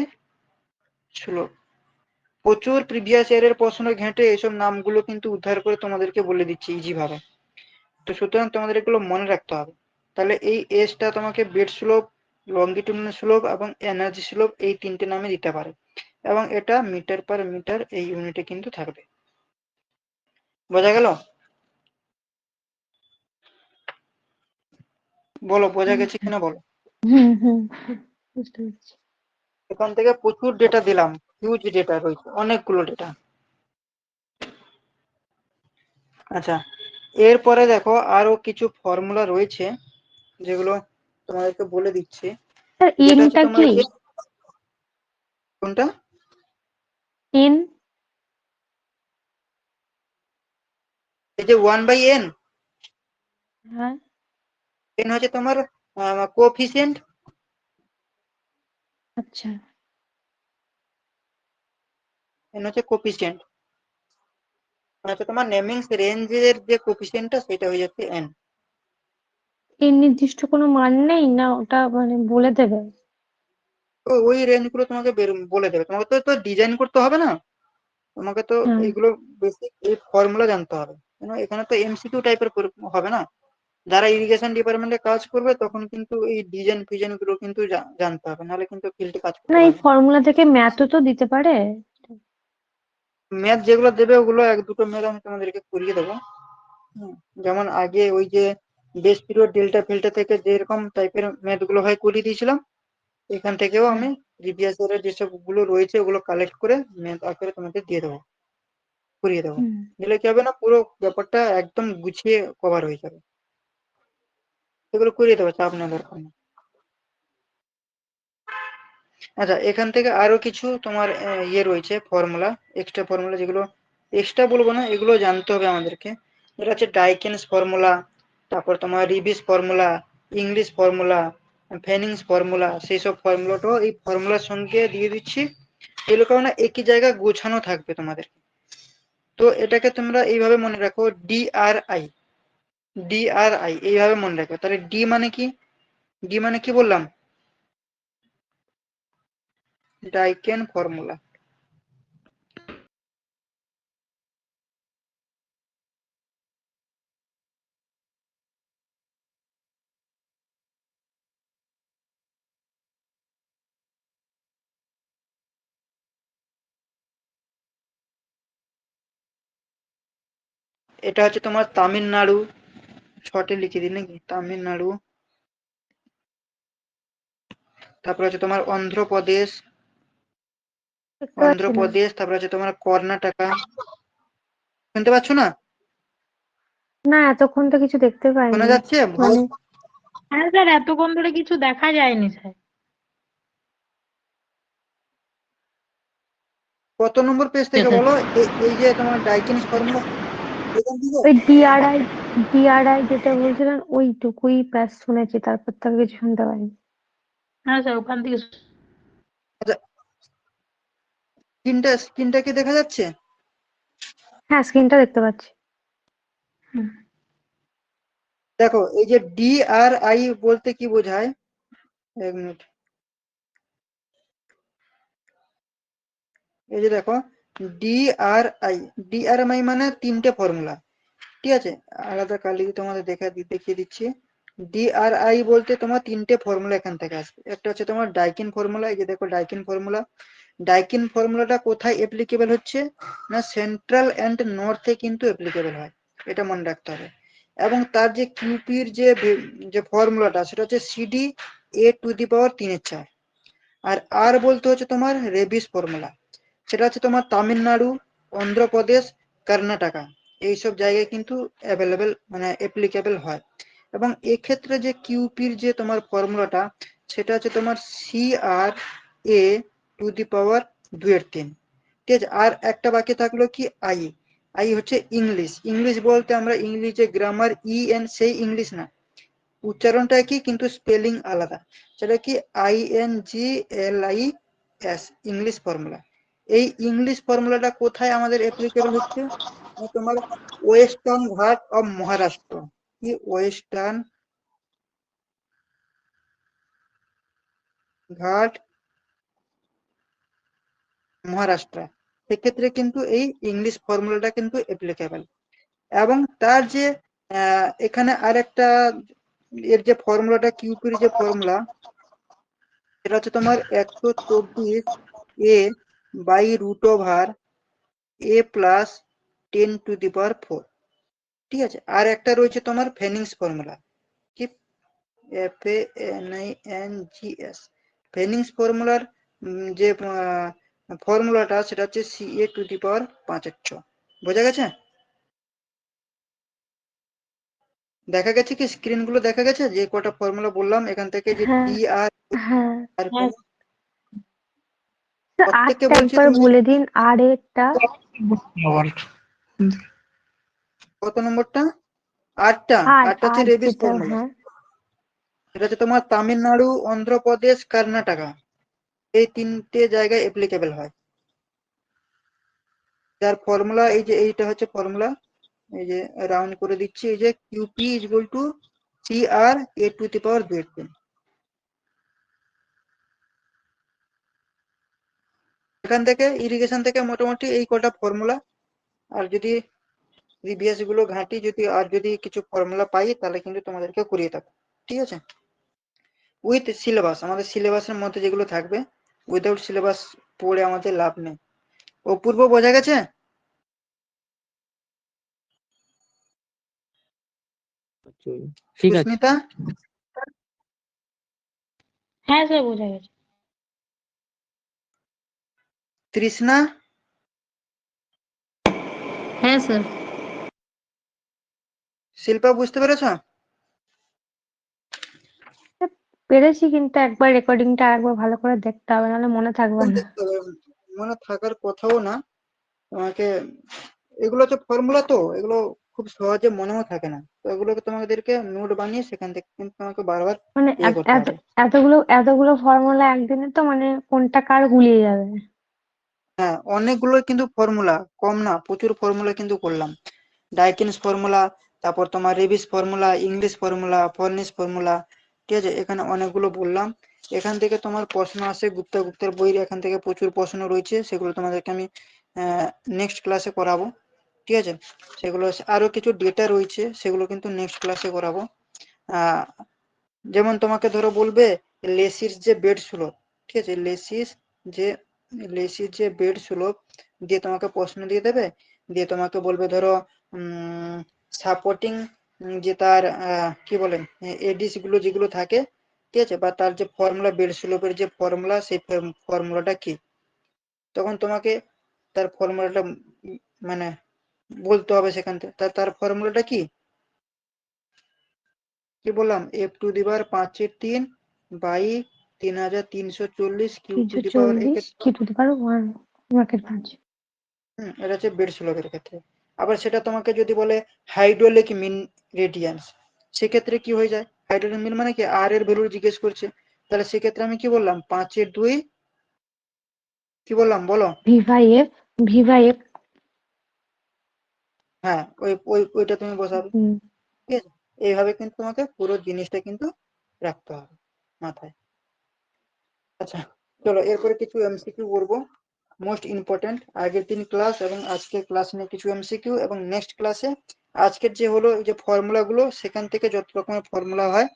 স্লোপ। প্রচুর প্রিভিয়াস ইয়ারের প্রশ্ন ঘেঁটে এইসব নামগুলো কিন্তু উদ্ধার করে তোমাদেরকে বলে দিচ্ছি ইজি ভাবে। তো সুতরাং তোমাদের এগুলো মনে রাখতে হবে। তাহলে এই এসটা তোমাকে বেড স্লোপ, লঙ্গিটিউডিনাল স্লোপ এবং এনার্জি স্লোপ এই তিনটে নামে দিতে পারে, এবং এটা মিটার পার মিটার এই ইউনিটে কিন্তু থাকবে। বোঝা গেল? বলো বোঝা গেছে কিনা বলো। হুম হুম বুঝতে পেরেছি। এখান থেকে প্রচুর ডেটা দিলাম, হিউজ ডেটা রয়েছে, অনেকগুলো ডেটা। আচ্ছা, এরপরে দেখো আরো কিছু ফর্মুলা রয়েছে যেগুলো তোমাদেরকে বলে দিচ্ছি, স্যার যেটা হচ্ছে এনটা তোমার কি? কোনটা, এন? এই যে 1/n, হ্যাঁ। এন হচ্ছে তোমার কোএফিসিয়েন্ট, আচ্ছা। এন হচ্ছে কোএফিসিয়েন্ট, মানে হচ্ছে তোমার নেমিংস রেঞ্জের যে কোএফিসিয়েন্টটা সেটা হয়ে যাচ্ছে n। এর নির্দিষ্ট কোনো মান নেই না, ওটা মানে বলে দেবে? তো ওই রেঞ্জ গুলো তোমাকে বলে দেবে, তোমাকে তো তো ডিজাইন করতে হবে না, তোমাকে তো হ্যাঁ। এইগুলো বেসিক এই ফর্মুলা জানতে হবে। এখানে তো এমসিকিউ টাইপের হবে না, যারা ইরিগেশন ডিপার্টমেন্টে কাজ করবে তখন কিন্তু এই ডিজাইন ফিজাইন গুলো কিন্তু জানতে হবে, নাহলে কিন্তু ফিল্ডে কাজ না, করতে এই পারবে না। ফর্মুলা থেকে ম্যাথও তো দিতে পারে। ম্যাথ যেগুলো দেবে ওগুলো এক দুটো ম্যাথ আমি তোমাদেরকে করিয়ে দেবো। যেমন আগে ওই যে বেস পিরিয়ড ডেল্টা ফেল্টা থেকে যেরকম টাইপের ম্যাথ গুলো হয় করিয়ে দিয়েছিলাম, এখান থেকেও হ্যাঁ। আমি প্রিভিয়াস ইয়ারের যেসব গুলো রয়েছে ওগুলো কালেক্ট করে ম্যাথ আকারে তোমাকে দিয়ে দেবো, করিয়ে দেবো। হুম। দিলে কি হবে না, পুরো ব্যাপারটা একদম গুছিয়ে কভার হয়ে যাবে। এগুলো করিয়ে দেবো, চাপ নেওয়ার দরকার নেই। আচ্ছা, এখান থেকে আরো কিছু তোমার ইয়ে রয়েছে ফর্মুলা, এক্সট্রা ফর্মুলা, যেগুলো এক্সট্রা বলবো না, এগুলো জানতে হবে আমাদেরকে। এটা হচ্ছে ডাইকেন্স ফর্মুলা, তারপর তোমার রিবিস ফর্মুলা, ইংলিশ ফর্মুলা, ফেনিংস ফর্মুলা, সেই সব ফর্মুলাটাও এই ফর্মুলার সঙ্গে দিয়ে দিচ্ছি। এগুলো না একই জায়গায় গোছানো থাকবে তোমাদের। তো এটাকে তোমরা এইভাবে মনে রাখো, ডিআরআই, ডিআরআই এইভাবে মনে রাখো। তাহলে ডি মানে কি, ডি মানে কি বললাম, ডাইকেন ফর্মুলা। এটা হচ্ছে তোমার তামিলনাড়ু, শর্টে লিখে দিই নাকি, তামিলনাড়ু। তারপর হচ্ছে তোমার অন্ধ্রপ্রদেশ, দেখতে পাচ্ছি না। অন্ধ্রপ্রদেশ, তারপর হচ্ছে তোমার কর্ণাটকা। শুনতে পাচ্ছ না? না, এতক্ষণ তো কিছু দেখতে শোনা পাইনি। যাচ্ছে মানে হ্যাঁ স্যার, এতক্ষণ ধরে কিছু দেখা যায়নি স্যার। কত নম্বর পেজ থেকে বলো, এই যে তোমার ডাইকেনিস ফর্মুলা, এখান থেকে ওই ডিআরআই যেটা বলছিলেন ওইটুকুই ব্যাস শুনেছি, তারপর তো আর কিছু শুনতে পাইনি। হ্যাঁ স্যার ওখান থেকে আচ্ছা, স্ক্রিনটা কি দেখা যাচ্ছে? হ্যাঁ, স্ক্রিনটা দেখতে পাচ্ছি। দেখো এই যে ডিআরআই বলতে কি বোঝায়, এক মিনিট, এই যে দেখো ডিআরআই মানে তিনটে ফর্মুলা, ঠিক আছে? আলাদা কালি তোমাদের দেখিয়ে দিচ্ছি। ডিআরআই বলতে তোমার তিনটে ফর্মুলা এখান থেকে আসবে। একটা হচ্ছে তোমার ডাইকিন ফর্মুলা, এই যে দেখো ডাইকিন ফর্মুলা। ডাইকিন ফর্মুলাটা কোথায় অ্যাপ্লিকেবল হচ্ছে না, সেন্ট্রাল অ্যান্ড নর্থে কিন্তু অ্যাপ্লিকেবল হয়, এটা মনে রাখতে হবে। এবং তার যে কিউপির যে ফর্মুলাটা সেটা হচ্ছে সিডি a⁴ 3/4। আর আর বলতে হচ্ছে তোমার রেবিস ফর্মুলা, সেটা হচ্ছে তোমার তামিলনাড়ু, অন্ধ্রপ্রদেশ, কর্ণাটকা, এইসব জায়গায় কিন্তু অ্যাভেলেবেল মানে অ্যাপ্লিকেবল হয়। এবং এক্ষেত্রে যে কিউপির যে তোমার ফর্মুলাটা সেটা হচ্ছে তোমার CRA⁴ ঠিক আছে? আর একটা বাকি থাকলো কি আই হচ্ছে ইংলিশ বলতে আমরা ইংলিশে গ্রামার EN সেই ইংলিশ না, উচ্চারণটা কি কিন্তু স্পেলিং আলাদা, সেটা কি INGLIS, ইংলিশ ফর্মুলা। এই ইংলিশ ফর্মুলাটা কোথায় আমাদের অ্যাপ্লিকেবল হচ্ছে, তোমার ওয়েস্টার্ন ঘাট অফ মহারাষ্ট্র, কি ওয়েস্টার্ন ঘাট মহারাষ্ট্র, সেক্ষেত্রে কিন্তু এই ইংলিশ ফর্মুলাটা কিন্তু অ্যাপ্লিকেবল। এবং তার যে এখানে আরেকটা এর যে ফর্মুলাটা কিউপির যে ফর্মুলা সেটা হচ্ছে তোমার 124a/√a+10⁴, ঠিক আছে? আর একটা রয়েছে তোমার ফেনিংস ফর্মুলা, কি FANINGS, ফেনিংস ফর্মুলার যে ফর্মুলাটা সেটা হচ্ছে CA⁵ বোঝা গেছে? দেখা গেছে কি, স্ক্রিন গুলো দেখা গেছে যে কটা ফর্মুলা বললাম এখান থেকে, যে হ্যাঁ, ডি আর হ্যাঁ। হ্যাঁ স্যার, প্রত্যেককে আরটা বলছি একবার তোমাদের বলে দিন, আর এরটা। আবার কত নম্বরটা? আটটা আটটা হচ্ছে আর রেবিস যেটা, ফর্মুলা, হ্যাঁ। এটা হচ্ছে তোমার তামিলনাড়ু, অন্ধ্রপ্রদেশ, কর্ণাটকা, এই তিনটে জায়গায় অ্যাপ্লিকেবল হয়। যার ফর্মুলা এই যে এইটা হচ্ছে ফর্মুলা, এই যে রাউন্ড করে দিচ্ছি, এই যে কিউপি ইকুয়াল টু CRA⁴ এখান থেকে ইরিগেশন থেকে মোটামুটি এই কটা ফর্মুলা। আর যদি প্রিভিয়াস গুলো ঘাঁটি, যদি কিছু ফর্মুলা পাই তাহলে কিন্তু তোমাদেরকে করিয়ে থাকবো, ঠিক আছে? উইথ সিলেবাস, আমাদের সিলেবাসের মধ্যে যেগুলো থাকবে, উইদাউট সিলেবাস পড়ে আমাদের লাভ নেই। অপূর্ব বোঝা গেছে? ঠিক আছে। সুস্মিতা, হ্যাঁ স্যার বোঝা গেছে। তৃষ্ণা, হ্যাঁ স্যার। শিল্পা, বুঝতে পেরেছো? পেরেছি, কিন্তু একবার রেকর্ডিংটা একবার ভালো করে দেখতে হবে, নাহলে মনে থাকবে না। দেখতে হবে, মনে থাকার কথাও না তোমাকে, এগুলো হচ্ছে ফর্মুলা, তো এগুলো খুব সহজে মনেও থাকে না, তো এগুলোকে তোমাদেরকে নোট বানিয়ে সেখান থেকে কিন্তু তোমাকে বারবার মানে ইয়ে করতে হবে। এতগুলো ফর্মুলা একদিনে তো মানে কোনটা কার গুলিয়ে যাবে। হ্যাঁ, অনেকগুলো কিন্তু ফর্মুলা, কম না, প্রচুর ফর্মুলা কিন্তু করলাম। ডাইকিনস ফর্মুলা, তারপর তোমার রেবিস ফর্মুলা, ইংলিশ ফর্মুলা, ফলনিস ফর্মুলা, ঠিক আছে? এখানে অনেকগুলো বললাম। এখান থেকে তোমার প্রশ্ন আসে, গুপ্তের বইয়ের এখান থেকে প্রচুর প্রশ্ন রয়েছে, সেগুলো তোমাদেরকে আমি নেক্সট ক্লাসে করাবো, ঠিক আছে? সেগুলো আরো কিছু ডেটা রয়েছে, সেগুলো কিন্তু নেক্সট ক্লাসে করাবো। আহ যেমন তোমাকে ধরো বলবে লেসির যে বেড সুলভ, ঠিক আছে? লেসির যে বেড সুলভ দিয়ে তোমাকে প্রশ্ন দিয়ে দেবে, দিয়ে তোমাকে বলবে ধরো সাপোর্টিং যে তার কি বলেন এডিস গুলো যেগুলো থাকে, ঠিক আছে, বা তার যে ফর্মুলা, বেড সুলভের যে ফর্মুলা, সেই ফর্মুলাটা কি, তখন তোমাকে তার ফর্মুলাটা মানে বলতে হবে সেখান থেকে, তার ফর্মুলাটা কি কি বললাম, F⁴ 3/3340 কিউ টু দি পাওয়ার 340 কি টু দি পাওয়ার 1 ব্র্যাকেট 5। এটা হচ্ছে বেড সুলভের ক্ষেত্রে। আবার সেটা তোমাকে যদি বলে হাইড্রোলিক মিন রেডিয়ান্স, সেক্ষেত্রে কি হয়ে যায়, হাইড্রোলিক মিন মানে কি আর এর ভ্যালু জিজ্ঞেস করছে, তাহলে সেক্ষেত্রে আমি কি বললাম 5/2 কি বললাম বলো? V/F হ্যাঁ ওইটা তুমি বসাবে, ঠিক আছে? এইভাবে কিন্তু তোমাকে পুরো জিনিসটা কিন্তু রাখতে হবে মাথায়। আচ্ছা চলো এরপরে কিছু এমসিকিউ করবো, মোস্ট ইম্পর্টেন্ট আগের দিন ক্লাস এবং আজকের ক্লাস নিয়ে কিছু এমসিকিউ, এবং নেক্সট ক্লাসে আজকের যে হলো এই যে ফর্মুলা গুলো সেখান থেকে যত রকমের ফর্মুলা হয়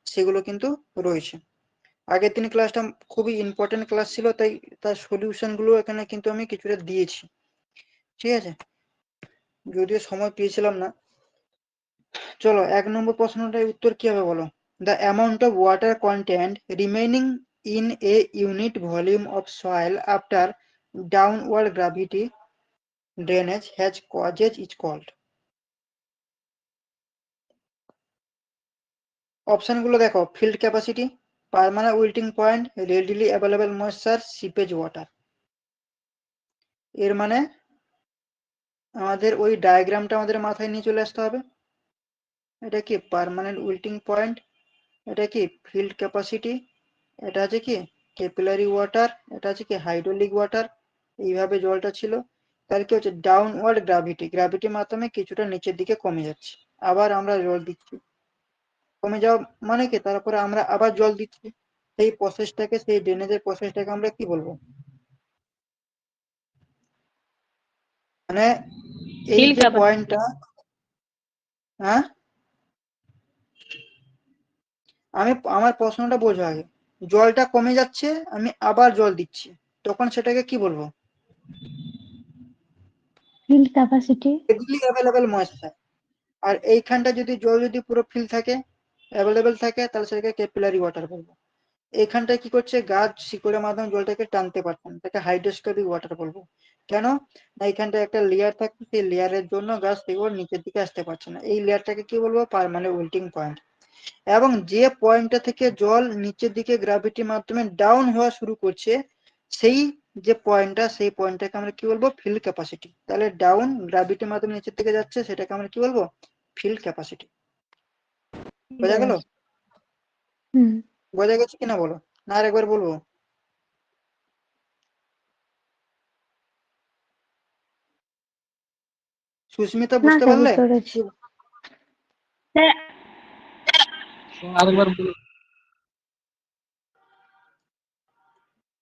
সেগুলো কিন্তু রয়েছে। আগের দিন ক্লাসটা খুবই ইম্পর্টেন্ট ক্লাস ছিল, তাই তার সলিউশন গুলো এখানে কিন্তু আমি কিছুটা দিয়েছি, ঠিক আছে, যদিও সময় পেয়েছিলাম না। চলো 1 নম্বর প্রশ্নটার উত্তর কি হবে বলো? The amount of water content remaining in a unit volume of soil after downward gravity drainage has causes is called. Option গুলো দেখো, field capacity, permanent wilting point, readily available moisture, seepage water. এর মানে আমাদের ওই ডায়াগ্রামটা আমাদের মাথায় নিয়ে চলে আসতে হবে। এটা কি পার্মানেন্ট উইল্টিং পয়েন্ট, এটা কি ফিল্ড ক্যাপাসিটি, এটা আছে কি ক্যাপিলারি ওয়াটার, এটা আছে কি হাইড্রোলিক ওয়াটার। এইভাবে জলটা ছিল, তাহলে কি হচ্ছে ডাউনওয়ার্ড গ্র্যাভিটি, গ্র্যাভিটির মাধ্যমে কিছুটা নিচের দিকে কমে যাচ্ছে, আবার আমরা জল দিচ্ছি, কমে যাওয়া মানে কি তারপরে আমরা আবার জল দিচ্ছি, সেই প্রসেসটাকে, সেই ড্রেনেজের প্রসেসটাকে আমরা কি বলবো? মানে এই ফিল্ড যে ক্যাপাসিটি। পয়েন্টটা, হ্যাঁ আমি আমার প্রশ্নটা বোঝো আগে, জলটা কমে যাচ্ছে আমি আবার জল দিচ্ছি, তখন সেটাকে কি বলবো? Field capacity. Readily available moisture. আর এইখানটা যদি জল যদি পুরো ফিল থাকে, অ্যাভেলেবেল থাকে, তাহলে সেটাকে ক্যাপিলারি ওয়াটার বলবো। এইখানটায় কি করছে, গাছ শিকড়ের মাধ্যমে জলটাকে টানতে পারছে না, তাকে হাইড্রোস্কোপিক ওয়াটার বলবো। কেন না এখানটায় একটা লেয়ার থাকে, সেই লেয়ারের জন্য গাছ শিকড় নিচের দিকে আসতে পারছে না, এই লেয়ারটাকে কি বলবো? Permanent wilting point. এবং যে পয়েন্টটা থেকে জল নিচের দিকে গ্র্যাভিটির মাধ্যমে ডাউন হওয়া শুরু করছে, সেই যে পয়েন্টটা, সেই পয়েন্টটাকে আমরা কি বলবো? Field capacity. তাহলে ডাউন গ্র্যাভিটির মাধ্যমে নিচের দিকে যাচ্ছে, সেটাকে আমরা কি বলবো? Field capacity. বোঝা গেল? হুম। বোঝা গেছে কিনা বলো, না আরেকবার বলবো? সুস্মিতা না বুঝতে স্যার, পারলে? বুঝতে পেরেছি। স্যার আরেকবার বলুন।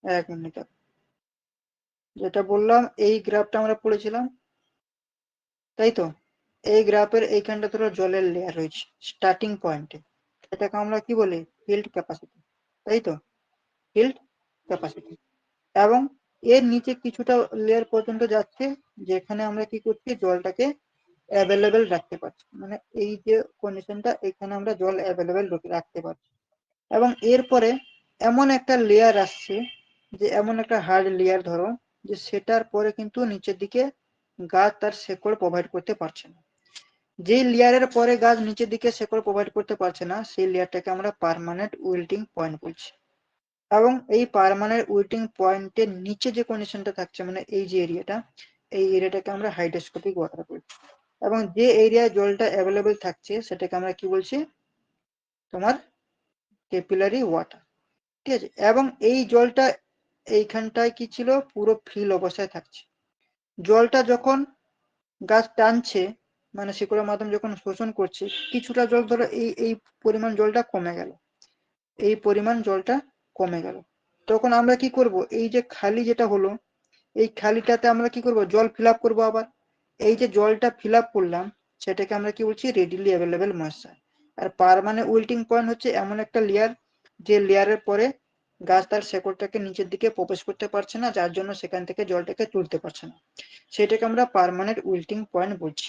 এক মিনিট, যেটা বললাম এই গ্রাফটা আমরা পড়েছিলাম, তাই তো? এই গ্রাফের এইখানটা ধরো জলের লেয়ার রয়েছে স্টার্টিং পয়েন্টে, এটাকে আমরা কি বলি? ফিল্ড ক্যাপাসিটি, তাই তো? Field capacity. এবং এর নিচে কিছুটা লেয়ার পর্যন্ত যাচ্ছে, যেখানে আমরা কি করছি? জলটাকে অ্যাভেলেবেল রাখতে পারছি, মানে এই যে কন্ডিশনটা, এখানে আমরা জল অ্যাভেলেবেল রাখতে পারছি। এবং এরপরে এমন একটা লেয়ার আসছে, যে এমন একটা হার্ড লেয়ার ধরো, যে সেটার পরে কিন্তু নিচের দিকে গাছ তার শেকড় প্রোভাইড করতে পারছে না। যে লেয়ারের পরে গাছ নিচের দিকে শেকড় প্রোভাইড করতে পারছে না, সেই লেয়ারটাকে আমরা পার্মানেন্ট উইল্টিং পয়েন্ট বলছি। এবং এই পার্মানেন্ট উইল্টিং পয়েন্টের নিচে যে কন্ডিশনটা থাকছে, মানে এই যে এরিয়াটা, এই এরিয়াটাকে আমরা হাইড্রোস্কোপিক ওয়াটার বলছি। এবং যে এরিয়ায় জলটা অ্যাভেলেবেল থাকছে সেটাকে আমরা কি বলছি? তোমার ক্যাপিলারি ওয়াটার, ঠিক আছে? এবং এই জলটা এইখানটায় কি ছিল? পুরো ফিল অবস্থায় থাকছে। জলটা যখন গাছ টানছে, মানে শিকড়ের মাধ্যমে যখন শোষণ করছে, কিছুটা জল ধরো এই এই পরিমাণ জলটা কমে গেল, এই পরিমাণ জলটা কমে গেল, তখন আমরা কি করব? এই যে খালি যেটা হলো, এই খালিটাতে আমরা কি করব? জল ফিল আপ করবো আবার। এই যে জলটা ফিল আপ করলাম, সেটাকে আমরা কি বলছি? Readily available moisture. আর পার্মানেন্ট উইল্টিং পয়েন্ট হচ্ছে এমন একটা লেয়ার, যে লেয়ারের পরে গাছ তার শেকড়টাকে নিচের দিকে প্রবেশ করতে পারছে না, যার জন্য সেখান থেকে জলটাকে তুলতে পারছে না, সেটাকে আমরা পার্মানেন্ট উইল্টিং পয়েন্ট বলছি।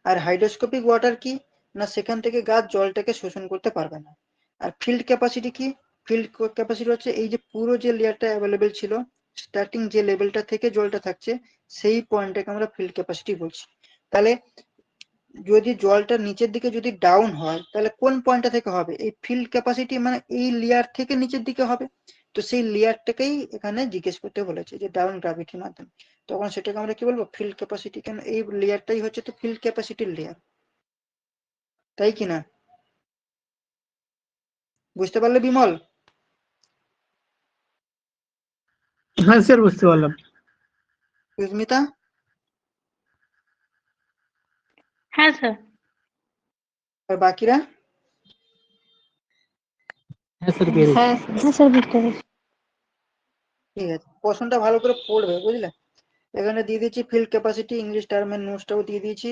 আর হাইড্রোস্কোপিক ওয়াটার কি না, সেখান থেকে গাছ জলটাকে শোষণ করতে পারবে না। আর ফিল্ড ক্যাপাসিটি কি? ফিল্ড ক্যাপাসিটি হচ্ছে এই যে পুরো যে লেয়ারটা অ্যাভেলেবেল ছিল, স্টার্টিং যে লেভেলটা থেকে জলটা থাকছে, সেই পয়েন্টটাকে আমরা ফিল্ড ক্যাপাসিটি বলছি। তাহলে যদি জলটা নিচের দিকে যদি ডাউন হয়, তাহলে কোন পয়েন্টটা থেকে হবে? এই ফিল্ড ক্যাপাসিটি, মানে এই লেয়ার থেকে নিচের দিকে হবে। তো সেই লেয়ারটাকেই এখানে জিজ্ঞেস করতে বলেছে যে ডাউন গ্রাভিটির মাধ্যমে, তখন সেটাকে আমরা কি বলবো, ফিল্ড ক্যাপাসিটি। কেন এই লেয়ারটাই হচ্ছে তো ফিল্ড ক্যাপাসিটির লেয়ার, তাই কি না? বুঝতে পারলে বিমল? হ্যাঁ স্যার বুঝতে পারলাম। সুস্মিতা? হ্যাঁ স্যার। আর বাকিরা? হ্যাঁ স্যার পেরেছি। হ্যাঁ স্যার বুঝতে পেরেছি। ঠিক আছে, প্রশ্নটা ভালো করে পড়বে, বুঝলে? এখানে দিয়ে দিয়েছি ফিল্ড ক্যাপাসিটি, ইংলিশ টার্মের নোটসটাও দিয়ে দিয়েছি,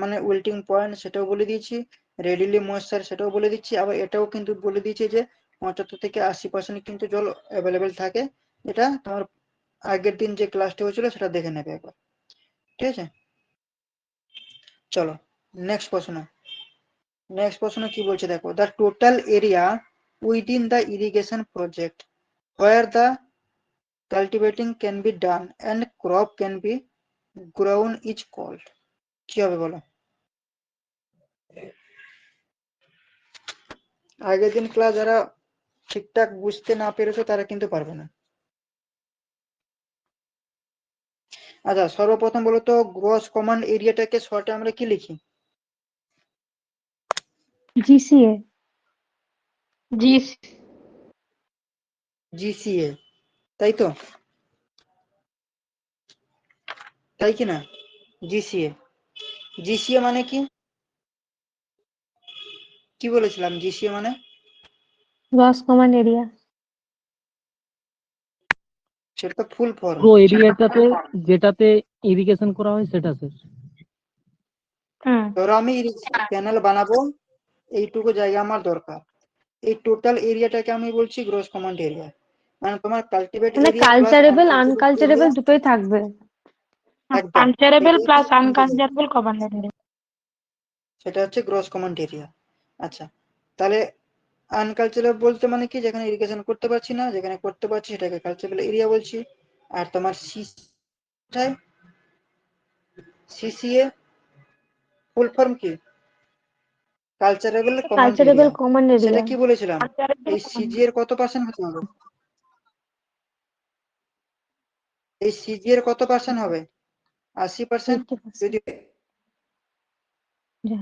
মানে উইল্টিং পয়েন্ট সেটাও বলে দিয়েছি, রেডিলি ময়েশ্চার সেটাও বলে দিচ্ছি, আবার এটাও কিন্তু বলে দিয়েছি যে 75 থেকে 80% কিন্তু জল অ্যাভেলেবেল থাকে। এটা তোমার আগের দিন যে ক্লাসটা হয়েছিল সেটা দেখে নেবে একবার, ঠিক আছে? চলো নেক্সট প্রশ্ন। নেক্সট প্রশ্ন কি বলছে দেখো, the total area within the irrigation project where the cultivating can be done and crop can be grown is called, কি হবে বলো? আগের দিন ক্লাস যারা ঠিকঠাক বুঝতে না পেরেছো তারা কিন্তু পারবে না। আচ্ছা সর্বপ্রথম বলো তো, গ্রস কমন এরিয়াটাকে শর্টে আমরা কি লিখি? জিসিএ। জি। জিসিএ, তাই তো? তাই কি না? জিসিএ। জিসিএ মানে কি, কি বলেছিলাম জিসিএ মানে? Gross common area. সেটা তো ফুল ফর্ম। পুরো এরিয়াটাতে যেটাতে ইরিগেশন করা হয় সেটা স্যার। হুম। ধরো আমি ক্যানেল বানাবো, এইটুকু জায়গা আমার দরকার, এই টোটাল এরিয়াটাকে আমি বলছি গ্রস কমন এরিয়া। মানে তোমার কালটিভেট মানে এরিয়া প্লাস কালচারেবল আনকালচারেবল আনকালচারেবল এরিয়া, দুটোই থাকবে। একদম কালচারেবল এটাই প্লাস কিন্তু আমাদের দরকার। আনকালচারেবল কমন এরিয়া। সেটা হচ্ছে গ্রস কমন এরিয়া। আচ্ছা তাহলে আনকালচারেবল বলতে মানে কি, যেখানে ইরিগেশন করতে পারছি না, যেখানে করতে পারছি সেটাকে কালচারেবল এরিয়া বলছি। আর তোমার সিসিএ ফুল ফর্ম কি? কালচারেবল কমন কালচারেবল এরিয়া। কমন সেটা এরিয়া। কি বলেছিলাম, কালচারেবল এই কমন। সিজি এর কত পার্সেন্ট হতে হবে? এই সিজি এর কত পার্সেন্ট হবে? 80%। 80%। যদি যা